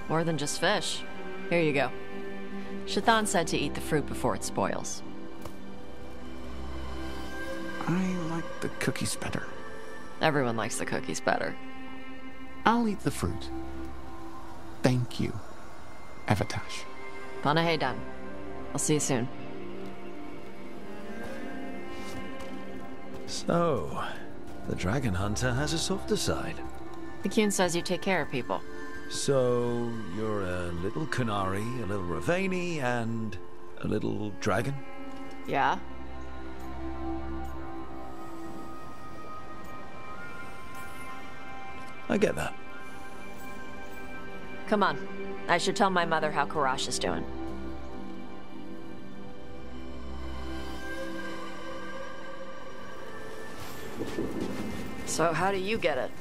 More than just fish. Here you go. Shathan said to eat the fruit before it spoils. I like the cookies better. Everyone likes the cookies better. I'll eat the fruit. Thank you, Evatash. Panaheydan. I'll see you soon. So, the dragon hunter has a softer side. The Kyun says you take care of people. So, you're a little Kunari, a little Ravani, and a little dragon? Yeah? I get that. Come on. I should tell my mother how Karash is doing. So how do you get it?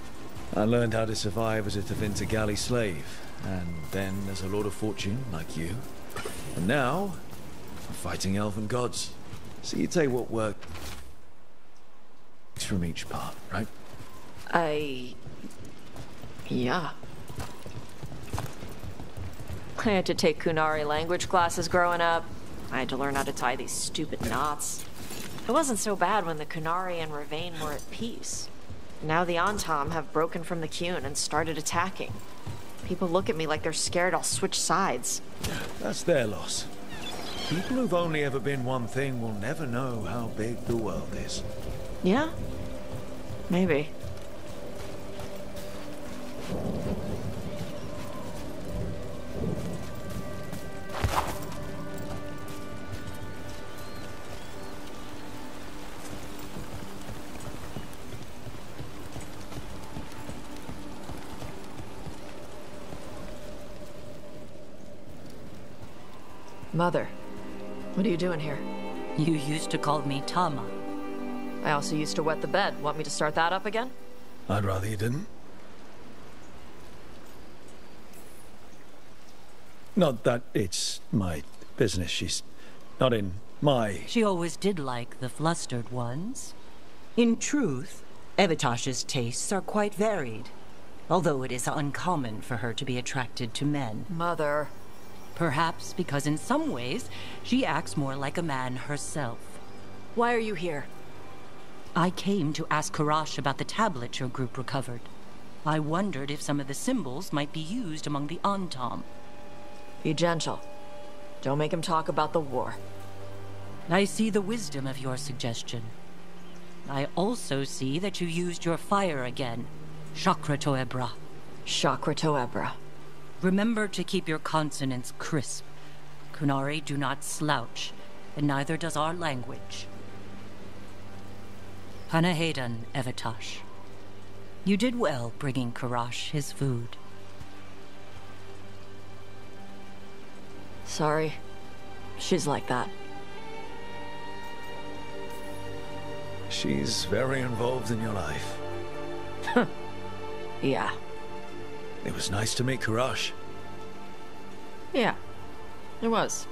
I learned how to survive as a Tevinter galley slave, and then as a Lord of Fortune, like you. And now, I'm fighting elven gods. So you take what works from each part, right? Yeah. I had to take Kunari language classes growing up. I had to learn how to tie these stupid knots. It wasn't so bad when the Kunari and Ravane were at peace. Now the Antam have broken from the Kyun and started attacking. People look at me like they're scared I'll switch sides. That's their loss. People who've only ever been one thing will never know how big the world is. Yeah? Maybe. Mother, what are you doing here? You used to call me Tama. I also used to wet the bed. Want me to start that up again? I'd rather you didn't. Not that it's my business. She's not in my... She always did like the flustered ones. In truth, Evitash's tastes are quite varied, although it is uncommon for her to be attracted to men. Mother. Perhaps because in some ways, she acts more like a man herself. Why are you here? I came to ask Karash about the tablet your group recovered. I wondered if some of the symbols might be used among the Antam. Be gentle. Don't make him talk about the war. I see the wisdom of your suggestion. I also see that you used your fire again. Chakra Toebra. Chakra Toebra. Remember to keep your consonants crisp. Kunari do not slouch, and neither does our language. Panaheydan, Evitash. You did well bringing Karash his food. Sorry. She's like that. She's very involved in your life. Yeah. It was nice to meet Karash. Yeah, it was.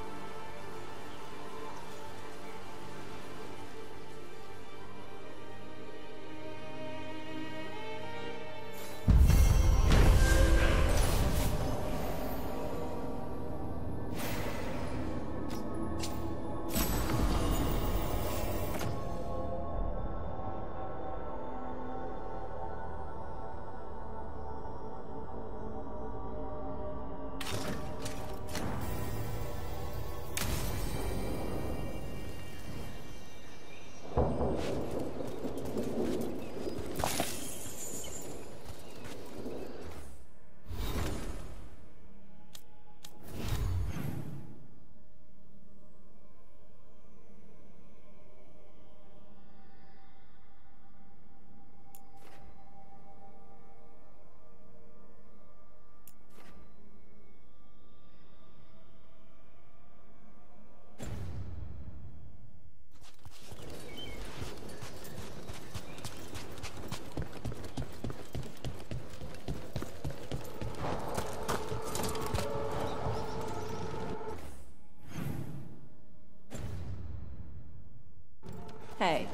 Hey,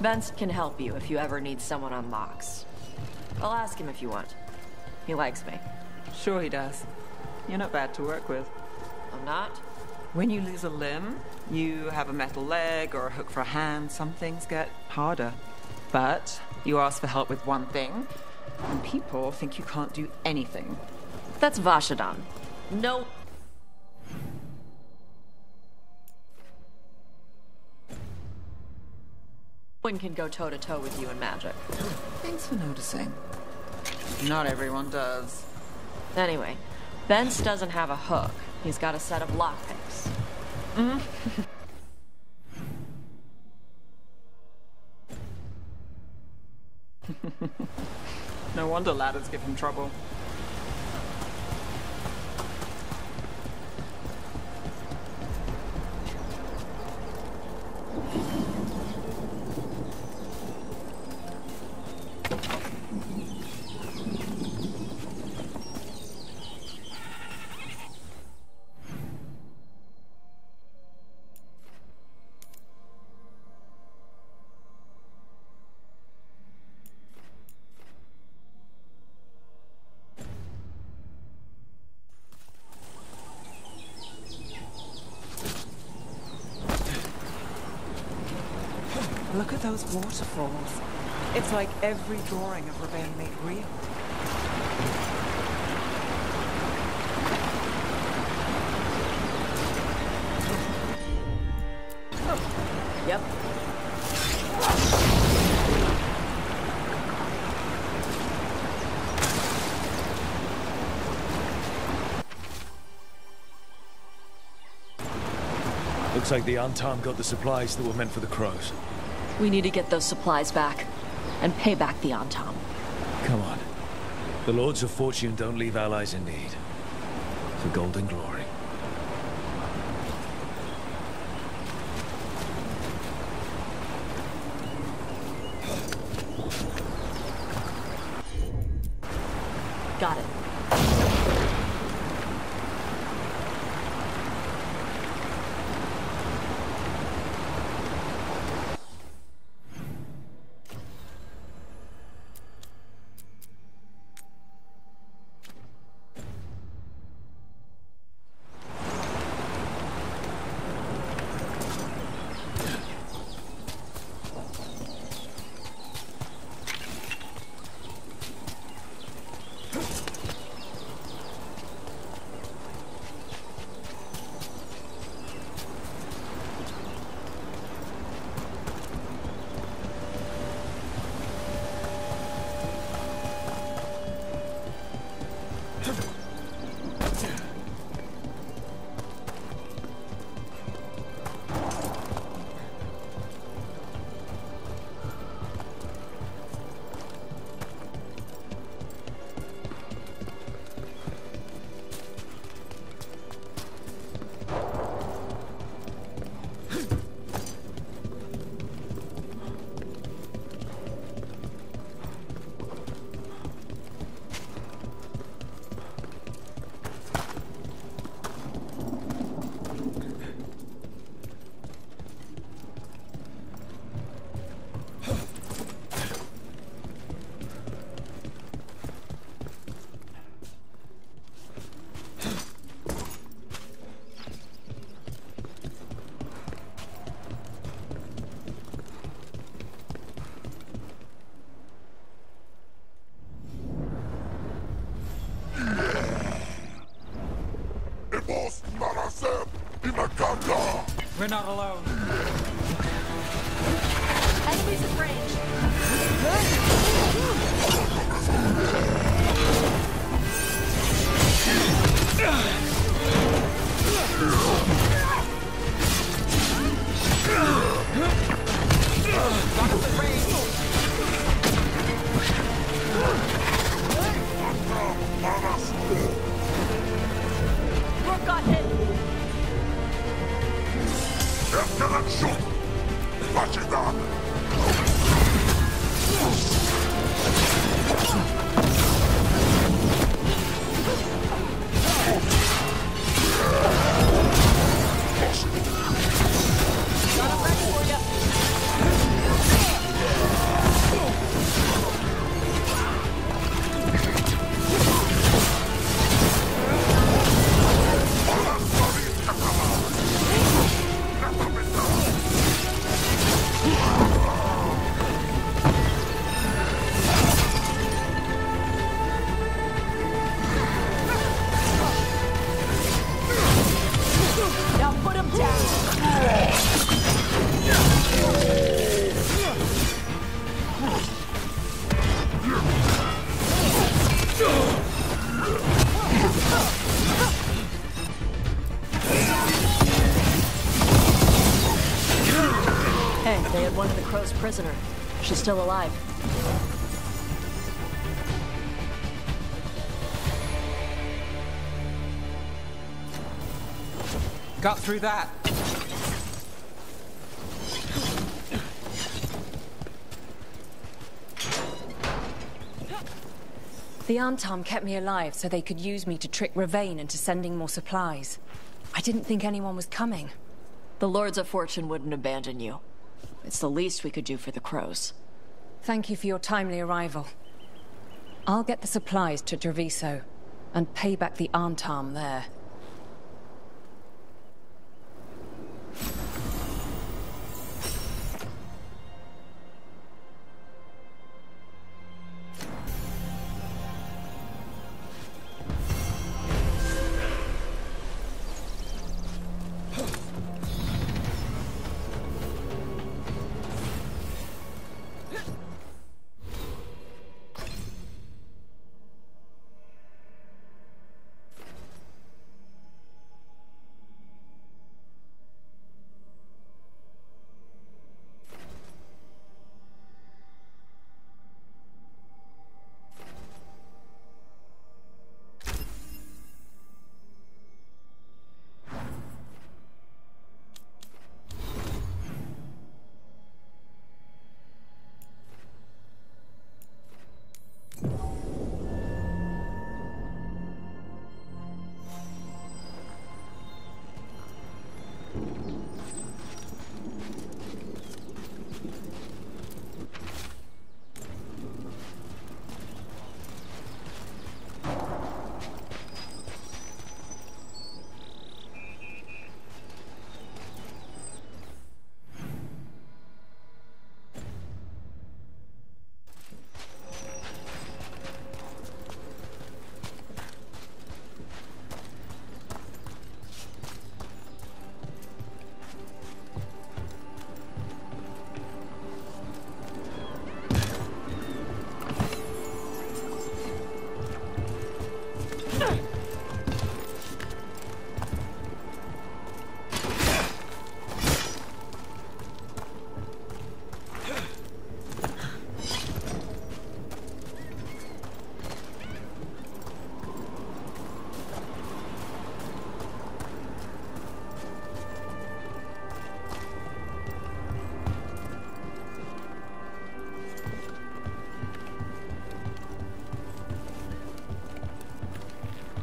Vince can help you if you ever need someone on locks. I'll ask him if you want. He likes me. Sure he does. You're not bad to work with. I'm not. When you lose a limb, you have a metal leg or a hook for a hand, some things get harder. But you ask for help with one thing, and people think you can't do anything. That's Vashadan. No. One can go toe-to-toe with you in magic. Thanks for noticing. Not everyone does. Anyway, Bence doesn't have a hook. He's got a set of lockpicks. No wonder ladders give him trouble. Look at those waterfalls. It's like every drawing of Ravenne made real. Yep. Looks like the Antam got the supplies that were meant for the crows. We need to get those supplies back and pay back the Antam. Come on. The Lords of Fortune don't leave allies in need. For gold and glory. Got it. We're not alone. Enemies in range. Rook got hit. They had one of the Crows prisoner. She's still alive. Got through that. The Antam kept me alive so they could use me to trick Ravain into sending more supplies. I didn't think anyone was coming. The Lords of Fortune wouldn't abandon you. It's the least we could do for the Crows. Thank you for your timely arrival. I'll get the supplies to Treviso and pay back the Antam there.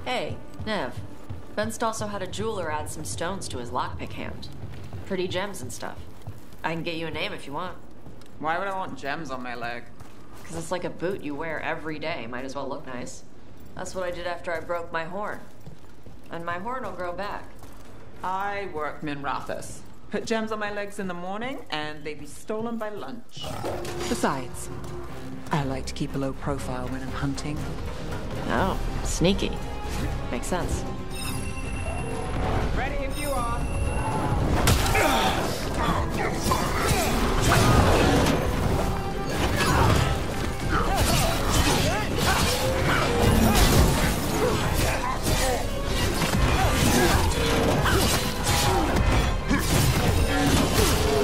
Hey, Nev. Benst also had a jeweler add some stones to his lockpick hand. Pretty gems and stuff. I can get you a name if you want. Why would I want gems on my leg? Because it's like a boot you wear every day. Might as well look nice. That's what I did after I broke my horn. And my horn will grow back. I work Minrathus. Put gems on my legs in the morning, and they be stolen by lunch. Besides, I like to keep a low profile when I'm hunting. Oh, sneaky. Makes sense. Ready if you are.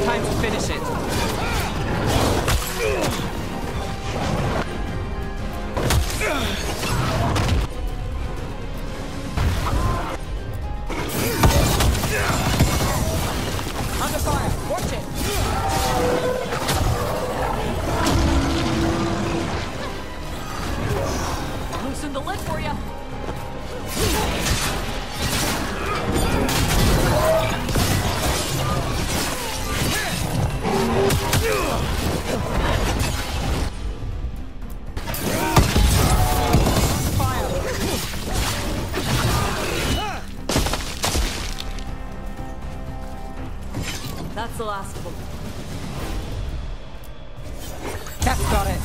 Time to finish it. Under fire! Watch it! Loosen the lid for you. That's the last of them. That's got it.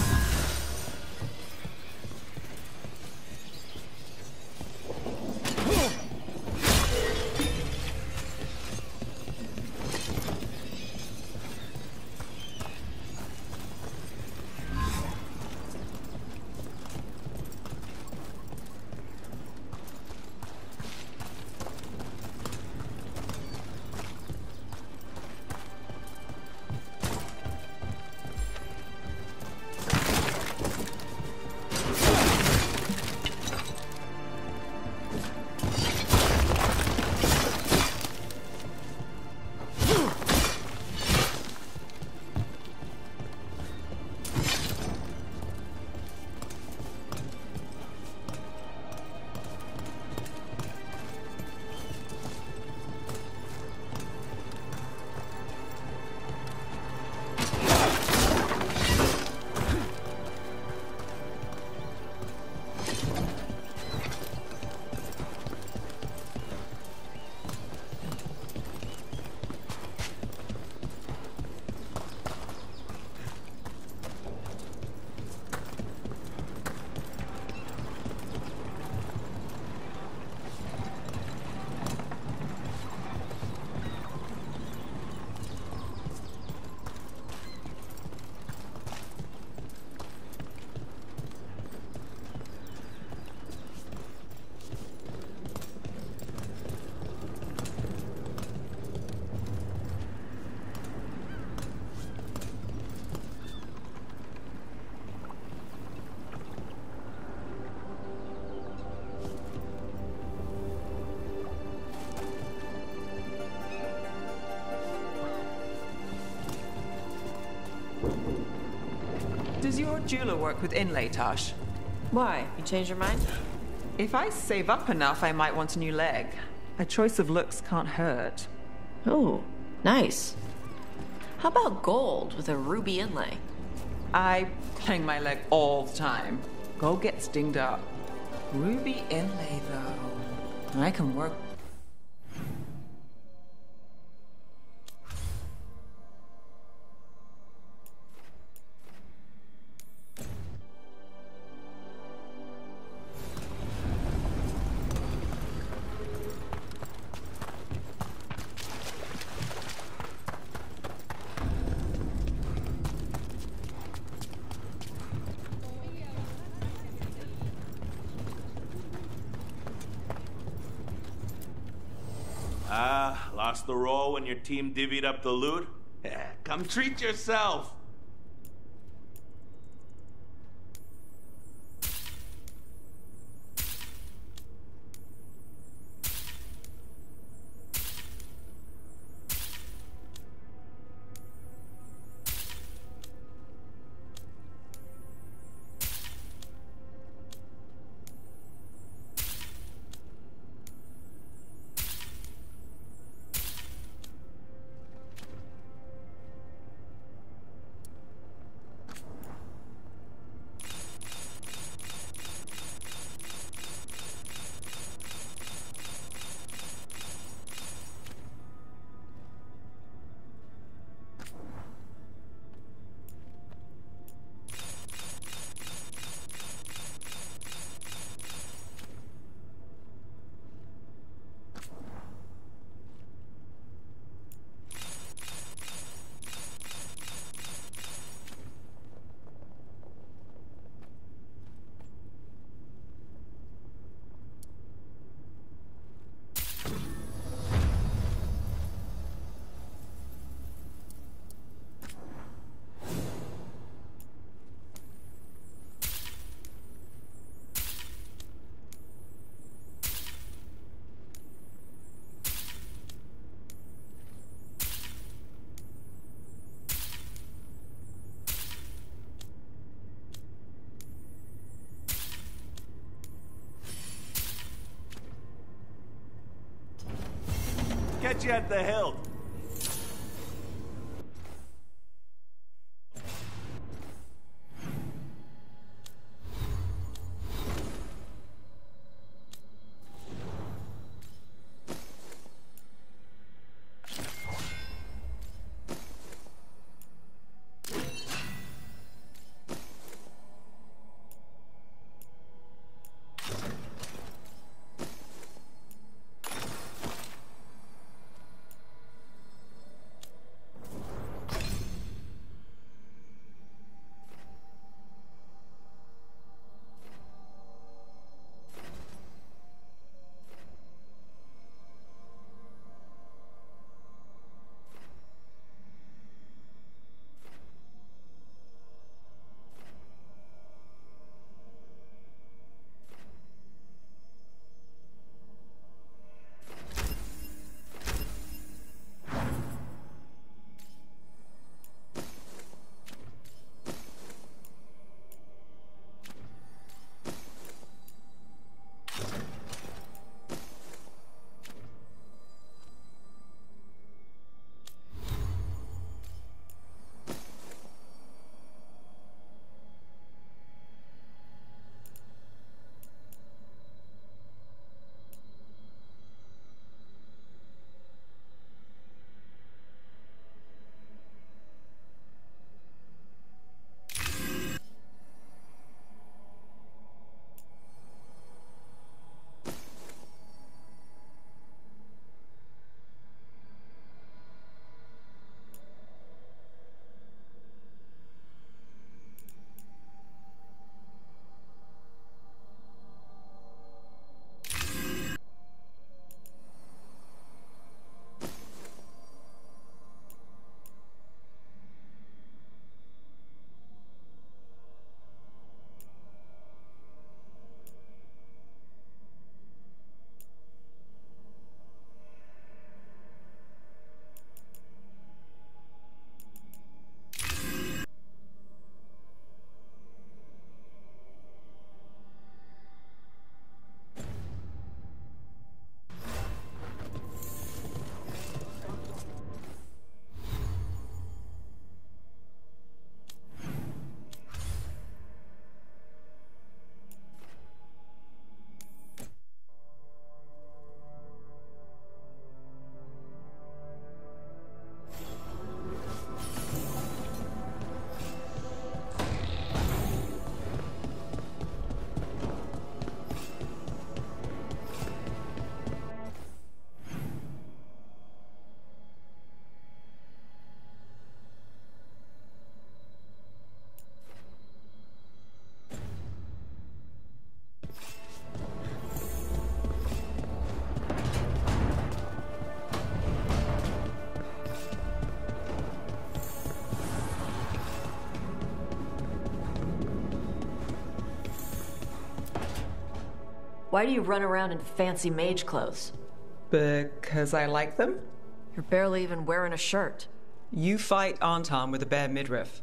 does your jeweler work with inlay, Tosh? Why? You changed your mind? If I save up enough, I might want a new leg. A choice of looks can't hurt. Oh, nice. How about gold with a ruby inlay? I clang my leg all the time. Gold gets dinged up. Ruby inlay, though. I can work. Lost the roll when your team divvied up the loot? Yeah, come treat yourself! Get you at the hilt. Why do you run around in fancy mage clothes? Because I like them? You're barely even wearing a shirt. You fight Anton with a bare midriff.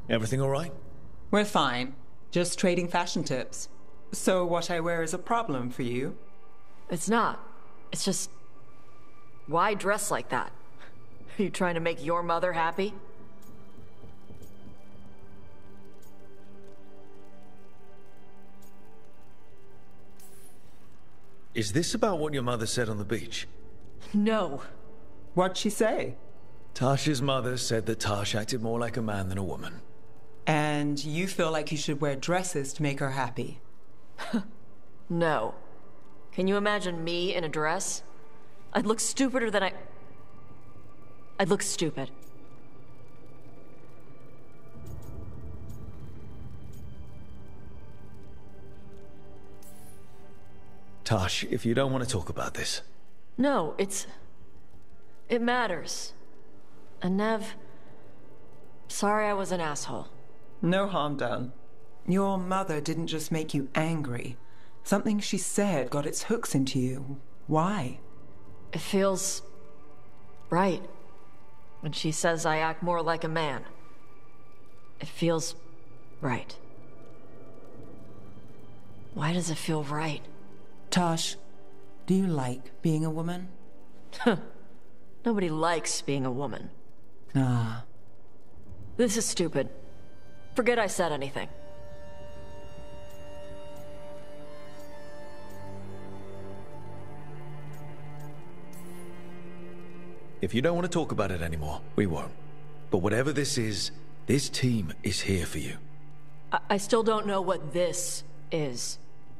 Everything all right? We're fine. Just trading fashion tips. So what I wear is a problem for you? It's not. It's just... Why dress like that? Are you trying to make your mother happy? Is this about what your mother said on the beach? No. What'd she say? Tasha's mother said that Tash acted more like a man than a woman. And you feel like you should wear dresses to make her happy? No. Can you imagine me in a dress? I'd look stupider than I'd look stupid. Tash, if you don't want to talk about this. No, it matters. And Nev, sorry I was an asshole. No harm done. Your mother didn't just make you angry. Something she said got its hooks into you. Why? It feels right. When she says I act more like a man. It feels right. Why does it feel right? Tash, do you like being a woman? Nobody likes being a woman. Ah. This is stupid. Forget I said anything. If you don't want to talk about it anymore, we won't. But whatever this is, this team is here for you. I still don't know what this is.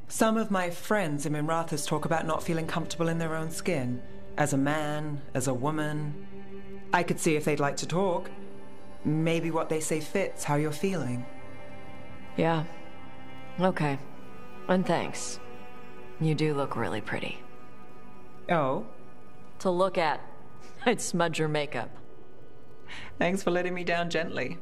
Some of my friends in Minrathous talk about not feeling comfortable in their own skin. As a man, as a woman. I could see if they'd like to talk. Maybe what they say fits how you're feeling. Yeah. Okay. And thanks. You do look really pretty. Oh? To look at. I'd smudge your makeup. Thanks for letting me down gently.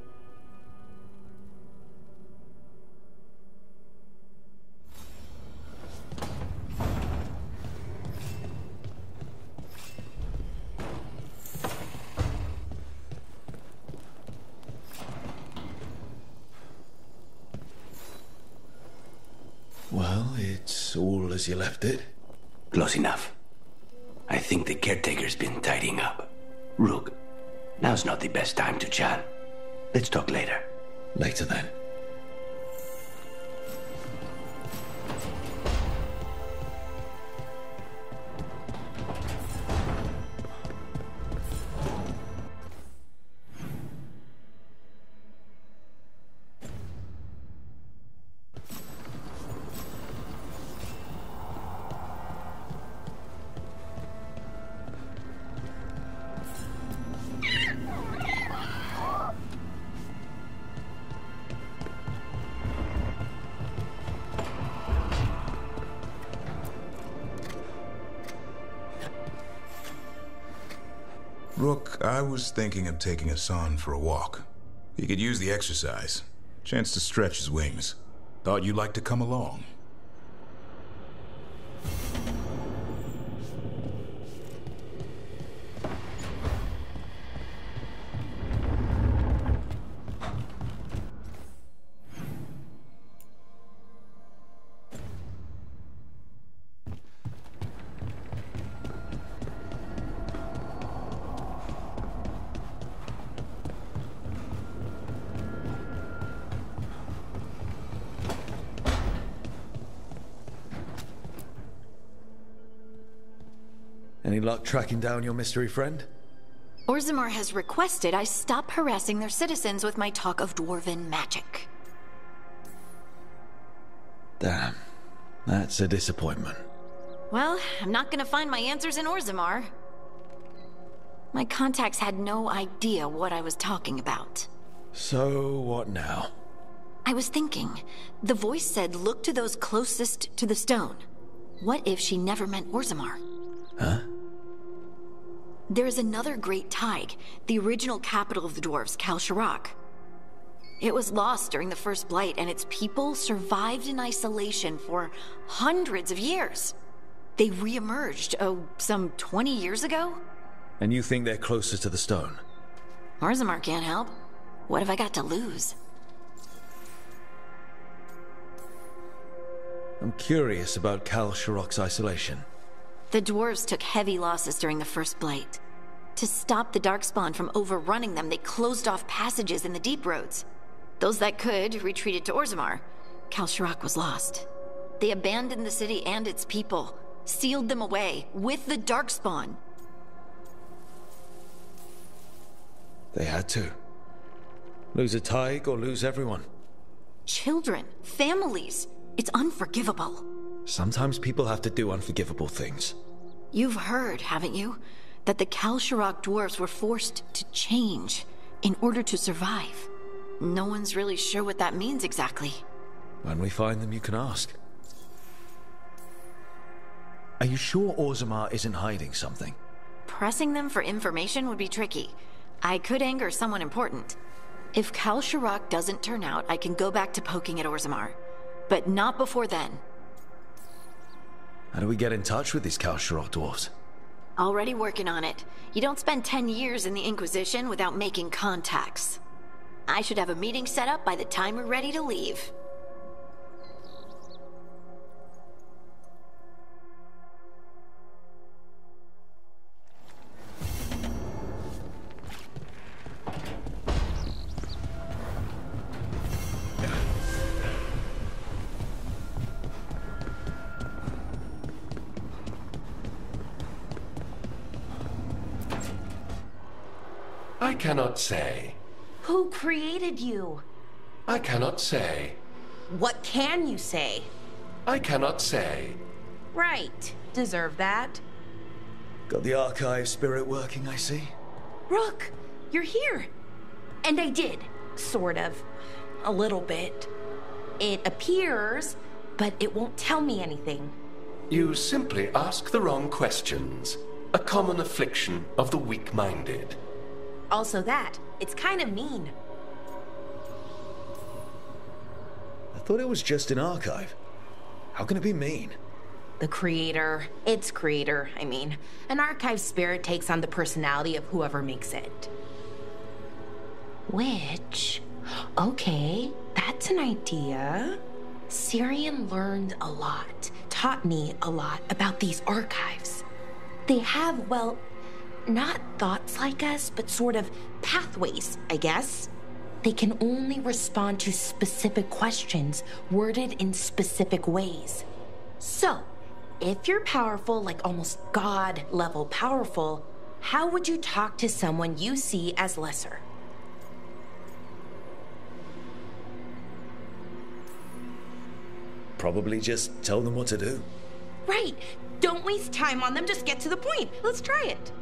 Well, it's all as you left it. Close enough. I think the caretaker's been tidying up. Rook, now's not the best time to chat. Let's talk later. Later then. Rook, I was thinking of taking Hassan for a walk. He could use the exercise. Chance to stretch his wings. Thought you'd like to come along. Any luck tracking down your mystery friend? Orzammar has requested I stop harassing their citizens with my talk of dwarven magic. Damn. That's a disappointment. Well, I'm not gonna find my answers in Orzammar. My contacts had no idea what I was talking about. So, what now? I was thinking, the voice said look to those closest to the stone. What if she never meant Orzammar? Huh? There is another great Tig, the original capital of the dwarves, Kal Shirak. It was lost during the First Blight, and its people survived in isolation for hundreds of years. They re-emerged, some 20 years ago? And you think they're closer to the stone? Orzammar can't help. What have I got to lose? I'm curious about Kal Sharok's isolation. The dwarves took heavy losses during the First Blight. To stop the Darkspawn from overrunning them, they closed off passages in the deep roads. Those that could retreated to Orzammar. Kal Sharok was lost. They abandoned the city and its people, sealed them away with the Darkspawn. They had to. Lose a Taig or lose everyone. Children, families. It's unforgivable. Sometimes people have to do unforgivable things. You've heard, haven't you, that the Kal Sharok dwarves were forced to change in order to survive. No one's really sure what that means exactly. When we find them, you can ask. Are you sure Orzammar isn't hiding something? Pressing them for information would be tricky. I could anger someone important. If Kal Sharok doesn't turn out, I can go back to poking at Orzammar. But not before then. How do we get in touch with these Kal Sharok dwarves? Already working on it. You don't spend 10 years in the Inquisition without making contacts. I should have a meeting set up by the time we're ready to leave. I cannot say. Who created you? I cannot say. What can you say? I cannot say. Right. Deserve that. Got the archive spirit working, I see. Rook, you're here. And I did. Sort of. A little bit. It appears, but it won't tell me anything. You simply ask the wrong questions. A common affliction of the weak-minded. Also that. It's kind of mean. I thought it was just an archive. How can it be mean? The creator, its creator, I mean. An archive spirit takes on the personality of whoever makes it. Which, okay, that's an idea. Syrian learned a lot, taught me a lot about these archives. They have, well, not thoughts like us, but sort of pathways, I guess. They can only respond to specific questions worded in specific ways. So, if you're powerful, like almost God-level powerful, how would you talk to someone you see as lesser? Probably just tell them what to do. Right. Don't waste time on them, just get to the point. Let's try it.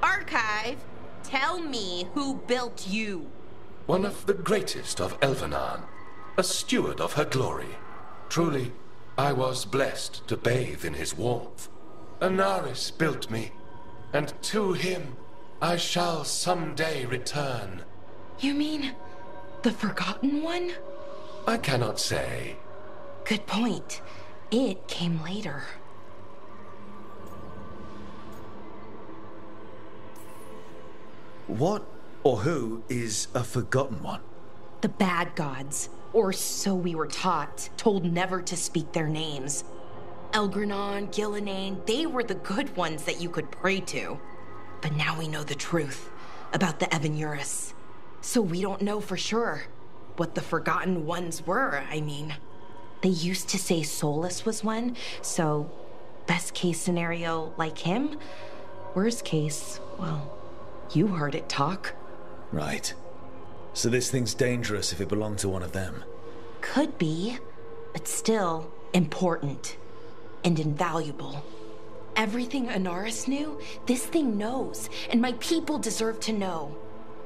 Archive, tell me who built you. One of the greatest of Elvenan, a steward of her glory. Truly, I was blessed to bathe in his warmth. Anaris built me, and to him I shall someday return. You mean the Forgotten One? I cannot say. Good point. It came later. What or who is a Forgotten One? The bad gods, or so we were taught, told never to speak their names. Elgranon, Gillenane, they were the good ones that you could pray to. But now we know the truth about the Evanuris. So we don't know for sure what the Forgotten Ones were, I mean. They used to say Solus was one, so best case scenario like him. Worst case, well, you heard it talk. Right. So this thing's dangerous if it belonged to one of them. Could be, but still important and invaluable. Everything Anaris knew, this thing knows, and my people deserve to know.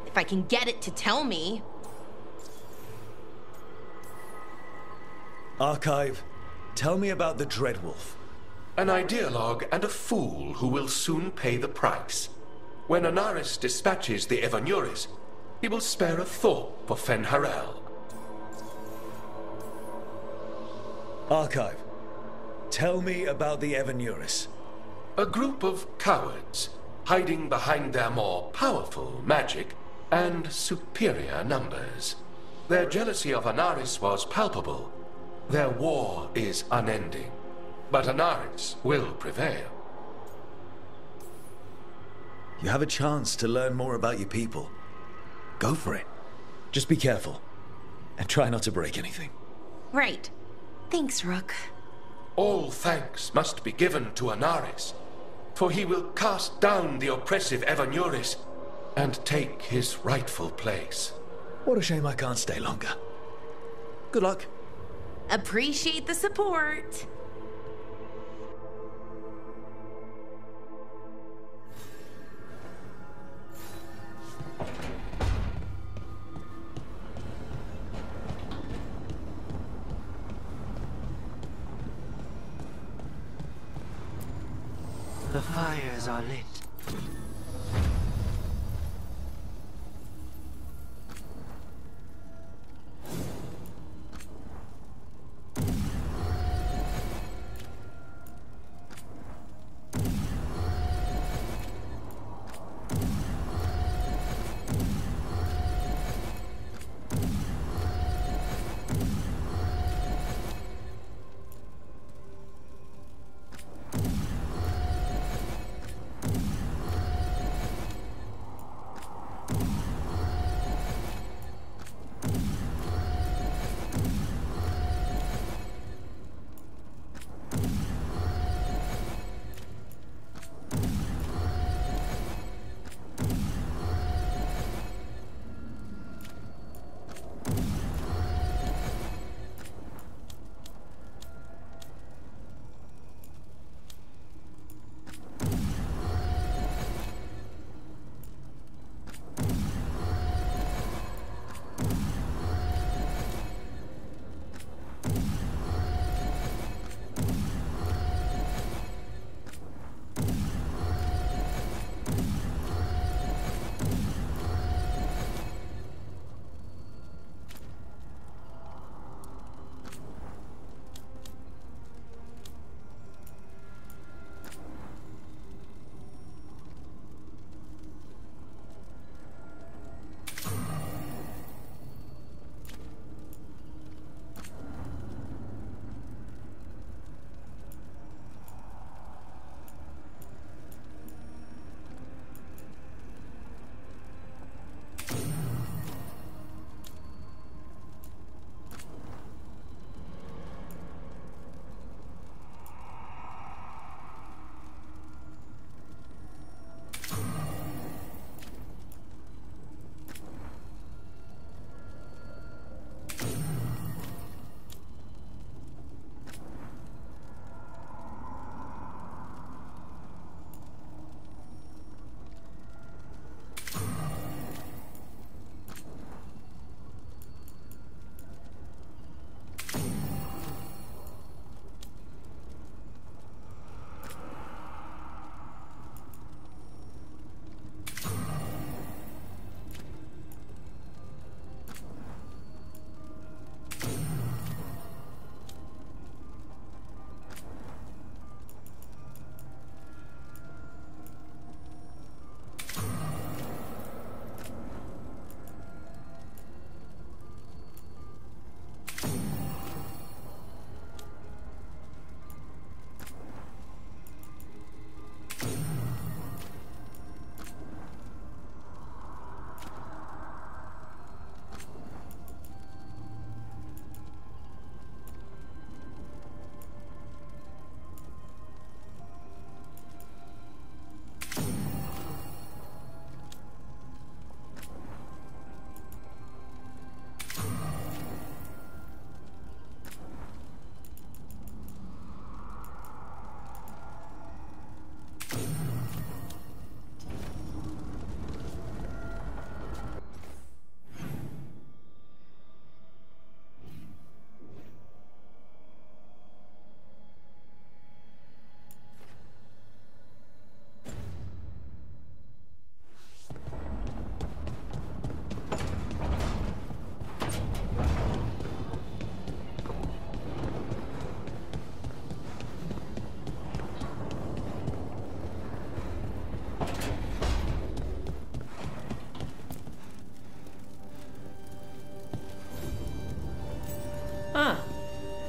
If I can get it to tell me. Archive, tell me about the Dreadwolf. An ideologue and a fool who will soon pay the price. When Anaris dispatches the Evanuris, he will spare a thought for Fen Harel. Archive. Tell me about the Evanuris. A group of cowards hiding behind their more powerful magic and superior numbers. Their jealousy of Anaris was palpable. Their war is unending. But Anaris will prevail. You have a chance to learn more about your people. Go for it. Just be careful. And try not to break anything. Right. Thanks, Rook. All thanks must be given to Anaris, for he will cast down the oppressive Evanuris and take his rightful place. What a shame I can't stay longer. Good luck. Appreciate the support. The fires are lit.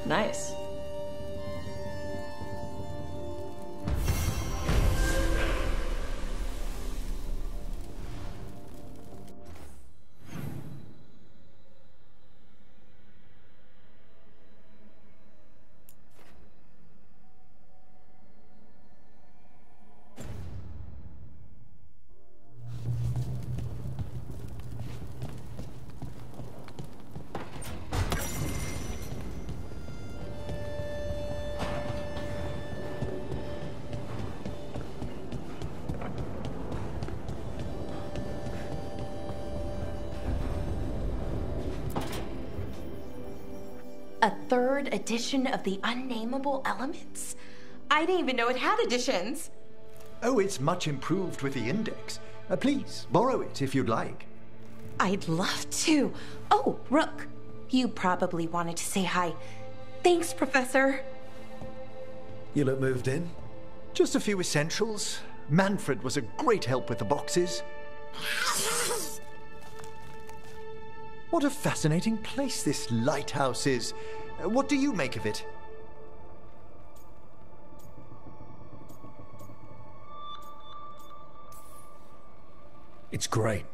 Nice. A third edition of the Unnameable Elements? I didn't even know it had editions. Oh, it's much improved with the index. Please, borrow it if you'd like. I'd love to. Oh, Rook, you probably wanted to say hi. Thanks, Professor. You look moved in? Just a few essentials. Manfred was a great help with the boxes. What a fascinating place this lighthouse is. What do you make of it? It's great.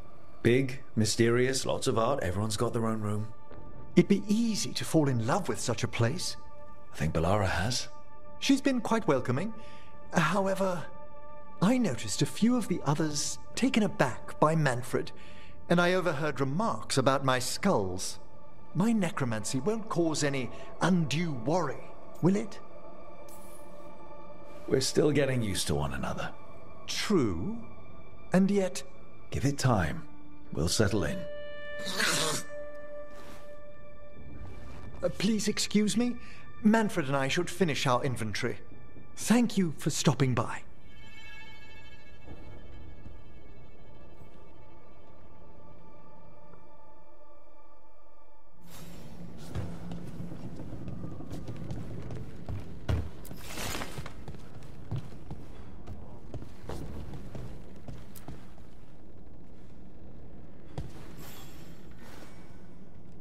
Big, mysterious, lots of art. Everyone's got their own room. It'd be easy to fall in love with such a place. I think Bellara has. She's been quite welcoming. However, I noticed a few of the others taken aback by Manfred, and I overheard remarks about my skulls. My necromancy won't cause any undue worry, will it? We're still getting used to one another. True. And yet... Give it time. We'll settle in. Please excuse me. Manfred and I should finish our inventory. Thank you for stopping by.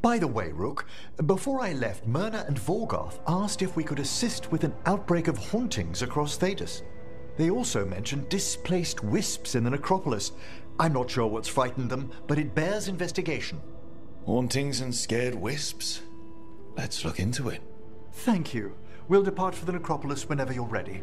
By the way, Rook, before I left, Myrna and Vorgoth asked if we could assist with an outbreak of hauntings across Thedas. They also mentioned displaced wisps in the necropolis. I'm not sure what's frightened them, but it bears investigation. Hauntings and scared wisps? Let's look into it. Thank you. We'll depart for the necropolis whenever you're ready.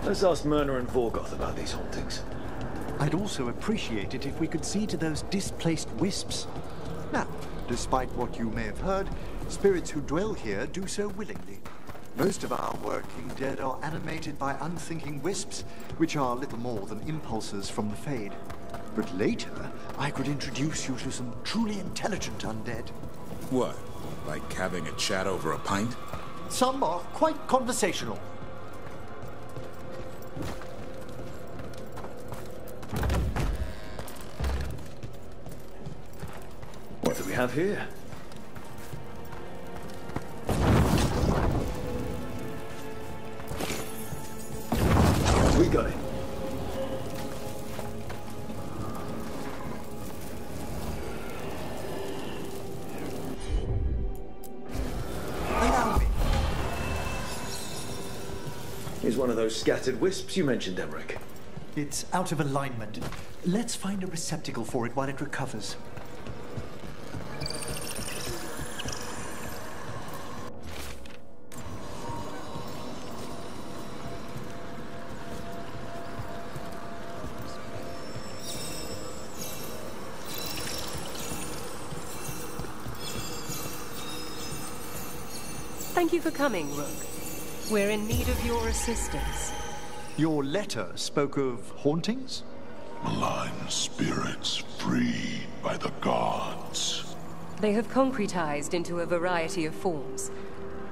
Let's ask Myrna and Vorgoth about these hauntings. I'd also appreciate it if we could see to those displaced wisps. Now, despite what you may have heard, spirits who dwell here do so willingly. Most of our working dead are animated by unthinking wisps, which are little more than impulses from the Fade. But later, I could introduce you to some truly intelligent undead. What? Like having a chat over a pint? Some are quite conversational. What do we have here? We got it. was one of those scattered wisps you mentioned, Emmerich. It's out of alignment. Let's find a receptacle for it while it recovers. Thank you for coming, Rook. We're in need of your assistance. Your letter spoke of hauntings? Malign spirits freed by the gods. They have concretized into a variety of forms.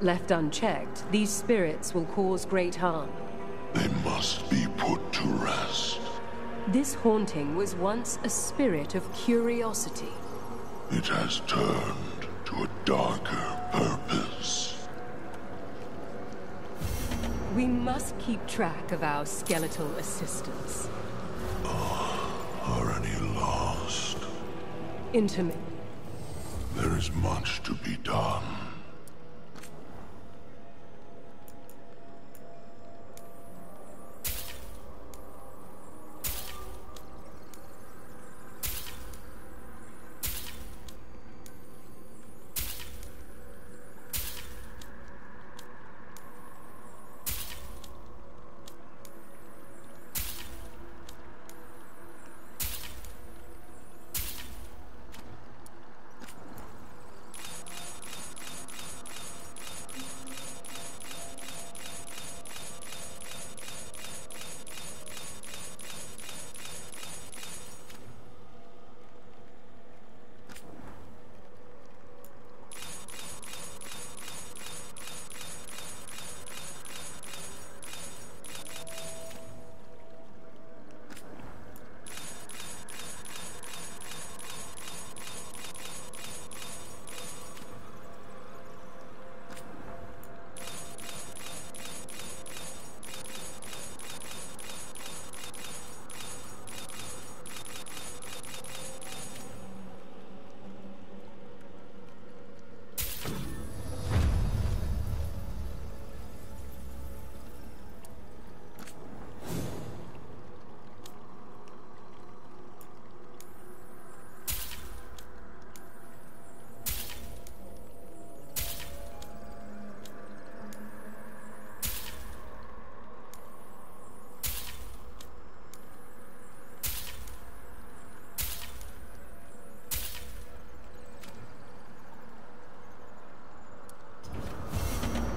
Left unchecked, these spirits will cause great harm. They must be put to rest. This haunting was once a spirit of curiosity. It has turned to a darker purpose. We must keep track of our skeletal assistants. Are any lost? Intermittent. There is much to be done.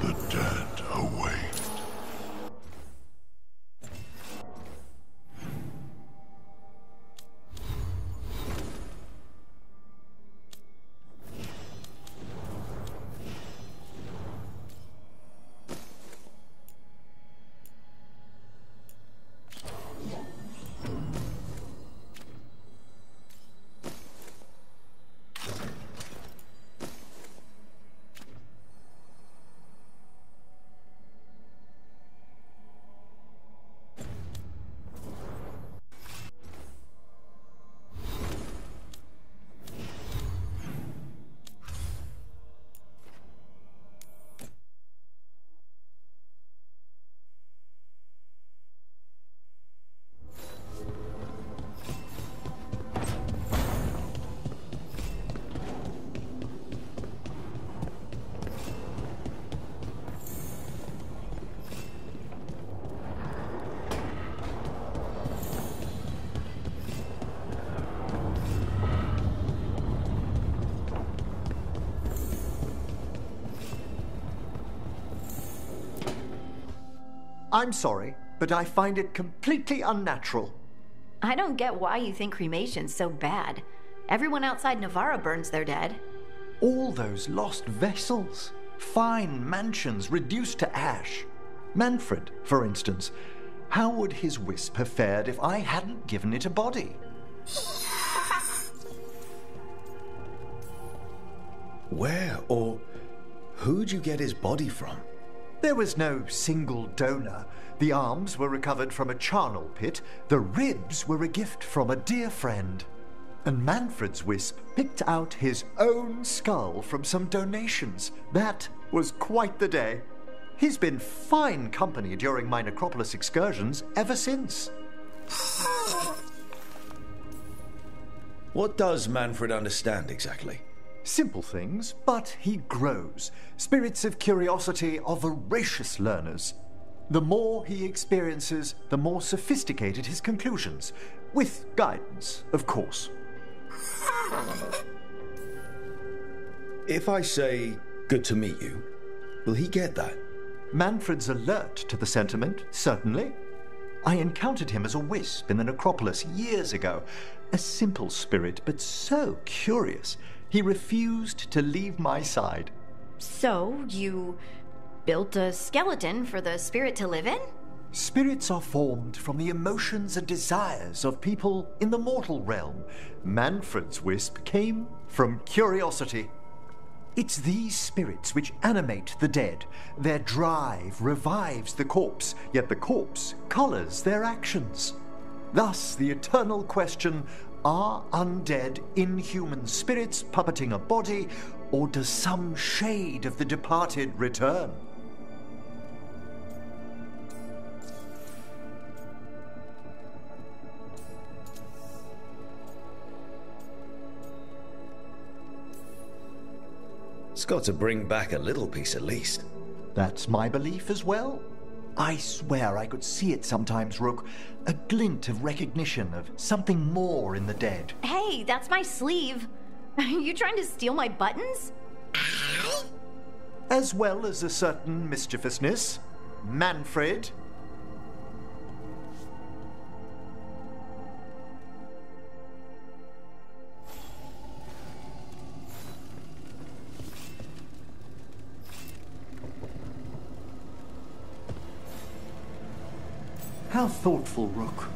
The dead await. I'm sorry, but I find it completely unnatural. I don't get why you think cremation's so bad. Everyone outside Navarra burns their dead. All those lost vessels. Fine mansions reduced to ash. Manfred, for instance. How would his wisp have fared if I hadn't given it a body? Where or who'd you get his body from? There was no single donor. The arms were recovered from a charnel pit. The ribs were a gift from a dear friend. And Manfred's wisp picked out his own skull from some donations. That was quite the day. He's been fine company during my Necropolis excursions ever since. What does Manfred understand exactly? Simple things, but he grows. Spirits of curiosity are voracious learners. The more he experiences, the more sophisticated his conclusions. With guidance, of course. If I say, good to meet you, will he get that? Manfred's alert to the sentiment, certainly. I encountered him as a wisp in the Necropolis years ago. A simple spirit, but so curious. He refused to leave my side. So, you built a skeleton for the spirit to live in? Spirits are formed from the emotions and desires of people in the mortal realm. Manfred's wisp came from curiosity. It's these spirits which animate the dead. Their drive revives the corpse, yet the corpse colors their actions. Thus, the eternal question, are undead, inhuman spirits puppeting a body, or does some shade of the departed return? It's got to bring back a little piece at least. That's my belief as well. I swear I could see it sometimes, Rook. A glint of recognition of something more in the dead. Hey, that's my sleeve. Are you trying to steal my buttons? As well as a certain mischievousness. Manfred. How thoughtful, Rook.